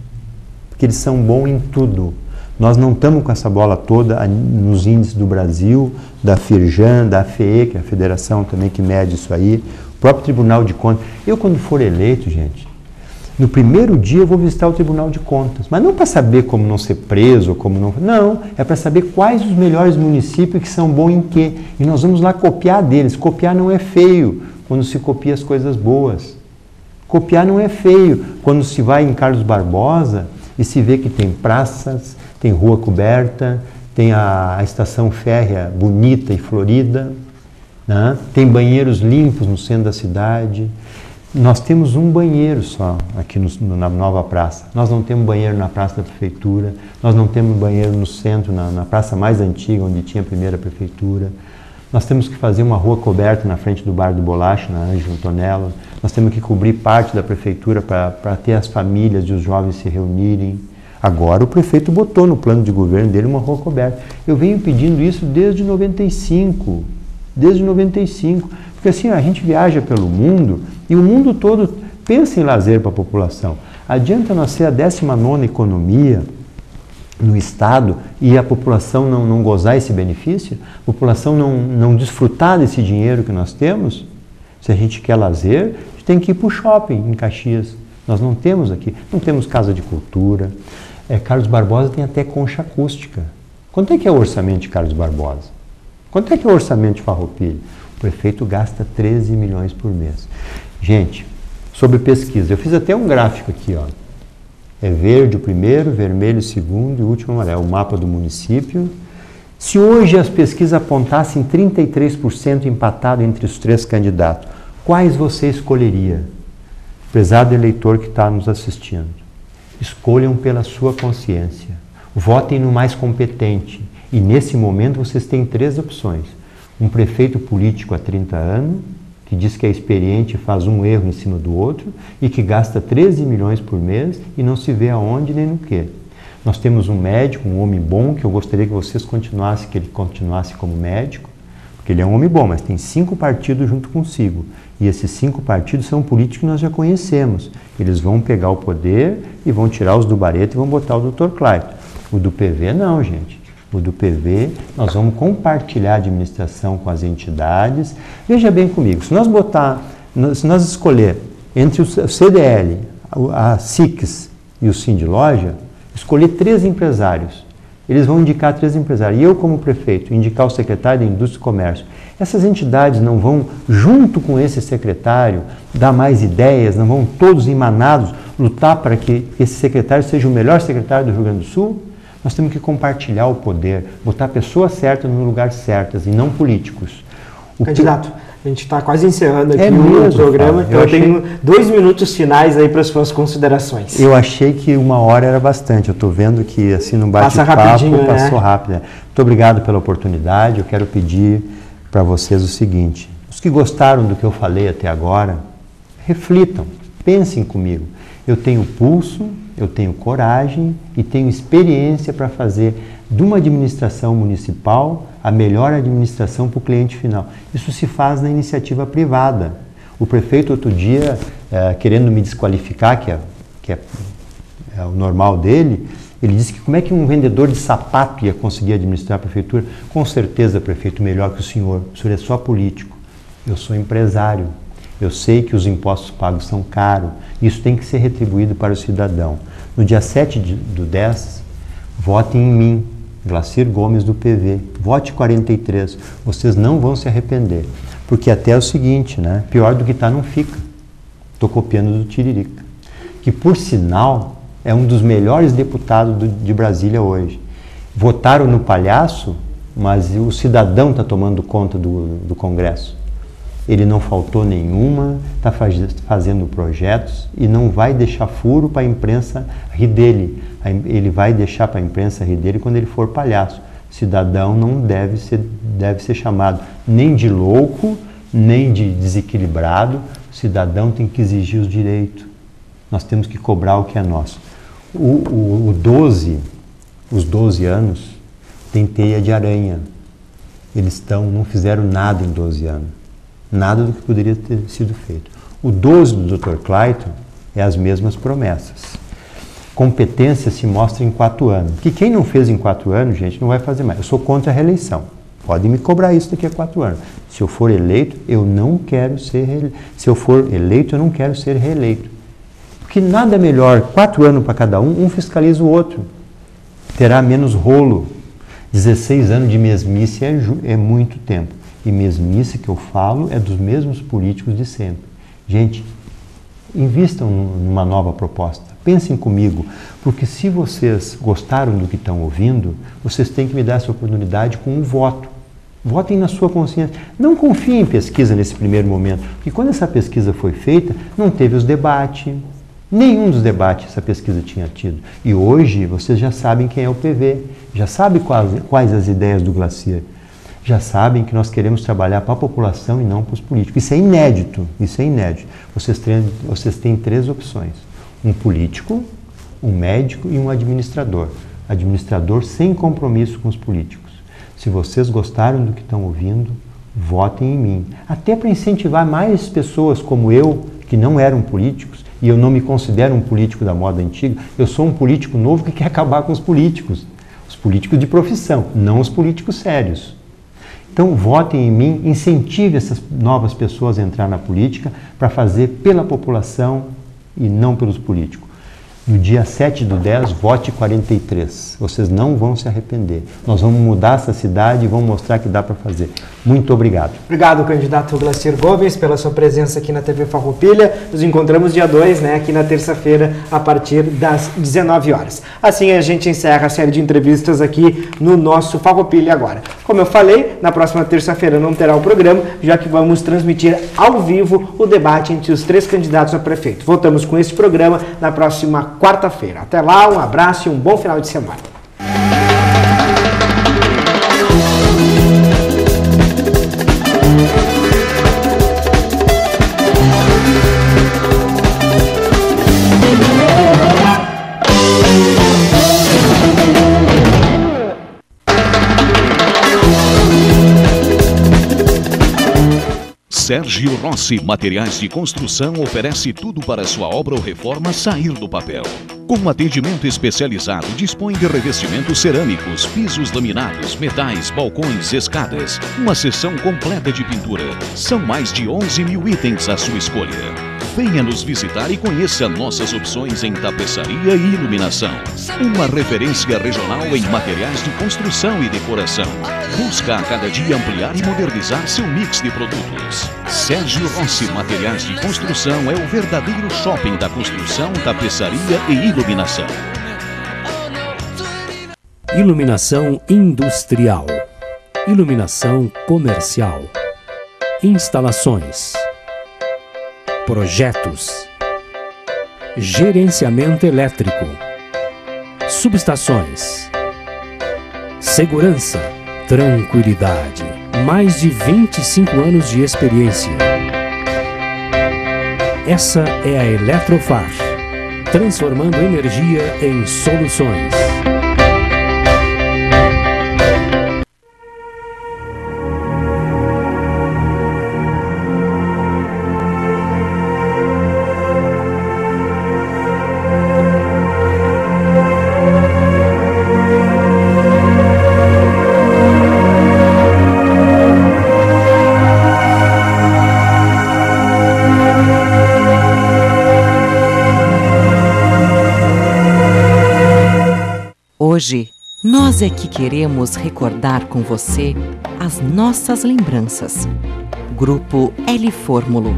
Porque eles são bons em tudo. Nós não estamos com essa bola toda nos índices do Brasil, da Firjan, da FEE, que é a federação também que mede isso aí, o próprio Tribunal de Contas. Eu, quando for eleito, gente, no primeiro dia eu vou visitar o Tribunal de Contas, mas não para saber como não ser preso, como não... Não, é para saber quais os melhores municípios que são bons em quê. E nós vamos lá copiar deles. Copiar não é feio quando se copia as coisas boas. Copiar não é feio quando se vai em Carlos Barbosa e se vê que tem praças, tem rua coberta, tem a estação férrea bonita e florida, né? Tem banheiros limpos no centro da cidade. Nós temos um banheiro só aqui na nova praça. Nós não temos banheiro na praça da prefeitura, nós não temos banheiro no centro, na praça mais antiga, onde tinha a primeira prefeitura. Nós temos que fazer uma rua coberta na frente do Bar do Bolacha, na Ângelo Antonello. Nós temos que cobrir parte da prefeitura para ter as famílias e os jovens se reunirem. Agora o prefeito botou no plano de governo dele uma rua coberta. Eu venho pedindo isso desde 95. Desde 95. Porque assim, a gente viaja pelo mundo e o mundo todo pensa em lazer para a população. Adianta nós ser a 19ª economia no Estado e a população não gozar esse benefício? A população não desfrutar desse dinheiro que nós temos? Se a gente quer lazer, a gente tem que ir para o shopping em Caxias. Nós não temos aqui, não temos casa de cultura. Carlos Barbosa tem até concha acústica. Quanto é que é o orçamento de Carlos Barbosa? Quanto é que é o orçamento de Farroupilha? O prefeito gasta 13 milhões por mês. Gente, sobre pesquisa, eu fiz até um gráfico aqui, ó. É verde o primeiro, vermelho o segundo e o último amarelo. O mapa do município Se hoje as pesquisas apontassem 33% empatado entre os 3 candidatos, quais você escolheria? Prezado eleitor que está nos assistindo, escolham pela sua consciência. Votem no mais competente. E nesse momento vocês têm 3 opções. Um prefeito político há 30 anos, que diz que é experiente e faz um erro em cima do outro, e que gasta 13 milhões por mês e não se vê aonde nem no quê. Nós temos um médico, um homem bom, que eu gostaria que vocês continuassem, que ele continuasse como médico, porque ele é um homem bom, mas tem 5 partidos junto consigo. E esses 5 partidos são políticos que nós já conhecemos. Eles vão pegar o poder e vão tirar os do Barreto e vão botar o Dr. Clayton. O do PV não, gente. O do PV, nós vamos compartilhar a administração com as entidades. Veja bem comigo, se nós escolher entre o CDL, a SICS e o Sindloja, escolher 3 empresários. Eles vão indicar 3 empresários. E eu, como prefeito, indicar o secretário da Indústria e Comércio. Essas entidades não vão, junto com esse secretário, dar mais ideias, não vão todos emanados lutar para que esse secretário seja o melhor secretário do Rio Grande do Sul? Nós temos que compartilhar o poder, botar pessoas certas no lugar certas e não políticos. Candidato, a gente está quase encerrando aqui o programa, então eu tenho 2 minutos finais aí para as suas considerações. Eu achei que 1 hora era bastante, eu estou vendo que assim no bate-papo passou rápido. Muito obrigado pela oportunidade, eu quero pedir para vocês o seguinte, os que gostaram do que eu falei até agora, reflitam, pensem comigo. Eu tenho pulso, eu tenho coragem e tenho experiência para fazer de uma administração municipal a melhor administração para o cliente final. Isso se faz na iniciativa privada. O prefeito outro dia, querendo me desqualificar, que é o normal dele, ele disse que como é que um vendedor de sapato ia conseguir administrar a prefeitura? Com certeza, prefeito, melhor que o senhor é só político. Eu sou empresário. Eu sei que os impostos pagos são caros. Isso tem que ser retribuído para o cidadão. No dia 7/10, votem em mim, Glacir Gomes do PV. Vote 43. Vocês não vão se arrepender. Porque até é o seguinte, né? Pior do que tá não fica. Estou copiando do Tiririca. Que, por sinal, é um dos melhores deputados de Brasília hoje. Votaram no palhaço, mas o cidadão está tomando conta do Congresso. Ele não faltou nenhuma, está fazendo projetos e não vai deixar furo para a imprensa rir dele. Ele vai deixar para a imprensa rir dele quando ele for palhaço. O cidadão não deve ser chamado nem de louco, nem de desequilibrado. O cidadão tem que exigir os direitos. Nós temos que cobrar o que é nosso. Os 12 anos, tem teia de aranha. Eles não fizeram nada em 12 anos. Nada do que poderia ter sido feito. O 12 do Dr. Clayton é as mesmas promessas. Competência se mostra em 4 anos. Que quem não fez em 4 anos, gente, não vai fazer mais. Eu sou contra a reeleição. Podem me cobrar isso daqui a 4 anos. Se eu for eleito, eu não quero ser reeleito. Se eu for eleito, eu não quero ser reeleito. Porque nada melhor, 4 anos para cada um fiscaliza o outro. Terá menos rolo. 16 anos de mesmice é muito tempo. E mesmice que eu falo é dos mesmos políticos de sempre. Gente, invistam numa nova proposta. Pensem comigo, porque se vocês gostaram do que estão ouvindo, vocês têm que me dar essa oportunidade com um voto. Votem na sua consciência. Não confiem em pesquisa nesse primeiro momento, porque quando essa pesquisa foi feita, não teve os debates. Nenhum dos debates essa pesquisa tinha tido. E hoje vocês já sabem quem é o PV, já sabem quais as ideias do Glacir. Já sabem que nós queremos trabalhar para a população e não para os políticos. Isso é inédito, isso é inédito. Vocês têm 3 opções. Um político, um médico e um administrador. Administrador sem compromisso com os políticos. Se vocês gostaram do que estão ouvindo, votem em mim. Até para incentivar mais pessoas como eu, que não eram políticos, e eu não me considero um político da moda antiga, eu sou um político novo que quer acabar com os políticos de profissão, não os políticos sérios. Então, votem em mim, incentive essas novas pessoas a entrar na política para fazer pela população e não pelos políticos. No dia 7/10, vote 43. Vocês não vão se arrepender. Nós vamos mudar essa cidade e vamos mostrar que dá para fazer. Muito obrigado. Obrigado, candidato Glacir Gomes, pela sua presença aqui na TV Farroupilha. Nos encontramos dia 2, aqui na terça-feira, a partir das 19 horas. Assim a gente encerra a série de entrevistas aqui no nosso Farroupilha agora. Como eu falei, na próxima terça-feira não terá o programa, já que vamos transmitir ao vivo o debate entre os 3 candidatos a prefeito. Voltamos com esse programa na próxima quarta-feira. Até lá, um abraço e um bom final de semana. Sérgio Rossi Materiais de Construção oferece tudo para sua obra ou reforma sair do papel. Com atendimento especializado, dispõe de revestimentos cerâmicos, pisos laminados, metais, balcões, escadas. Uma seção completa de pintura. São mais de 11 mil itens à sua escolha. Venha nos visitar e conheça nossas opções em tapeçaria e iluminação. Uma referência regional em materiais de construção e decoração. Busca a cada dia ampliar e modernizar seu mix de produtos. Sérgio Rossi Materiais de Construção é o verdadeiro shopping da construção, tapeçaria e iluminação. Iluminação industrial, iluminação comercial, instalações, projetos, gerenciamento elétrico, subestações, segurança, tranquilidade, mais de 25 anos de experiência. Essa é a Eletrofar, transformando energia em soluções. Hoje, nós é que queremos recordar com você as nossas lembranças. Grupo L Fórmulo.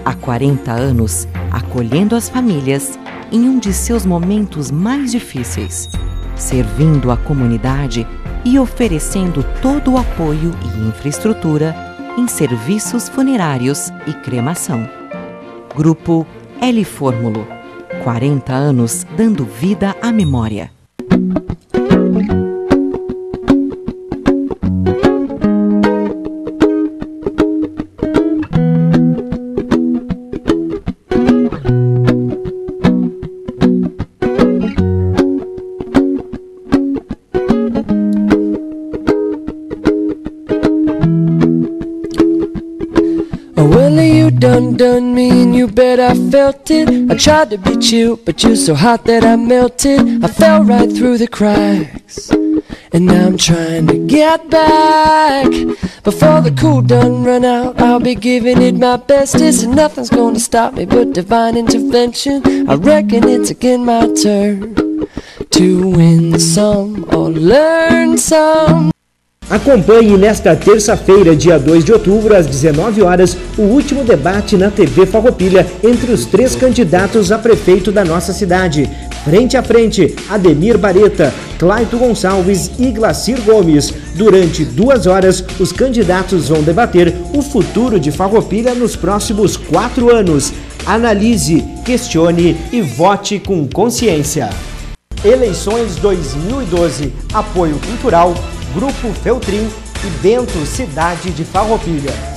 Há 40 anos, acolhendo as famílias em um de seus momentos mais difíceis, servindo a comunidade e oferecendo todo o apoio e infraestrutura em serviços funerários e cremação. Grupo L Fórmulo. 40 anos dando vida à memória. Done me and you bet I felt it. I tried to beat you, but you're so hot that I melted. I fell right through the cracks, and now I'm trying to get back. Before the cool done run out, I'll be giving it my bestest, and nothing's gonna stop me but divine intervention. I reckon it's again my turn to win some or learn some. Acompanhe nesta terça-feira, dia 2 de outubro, às 19 horas, o último debate na TV Farroupilha entre os 3 candidatos a prefeito da nossa cidade. Frente a frente, Ademir Bareta, Clayton Gonçalves e Glacir Gomes. Durante 2 horas, os candidatos vão debater o futuro de Farroupilha nos próximos 4 anos. Analise, questione e vote com consciência. Eleições 2012. Apoio cultural, Grupo Feltrin e Bento Cidade de Farroupilha.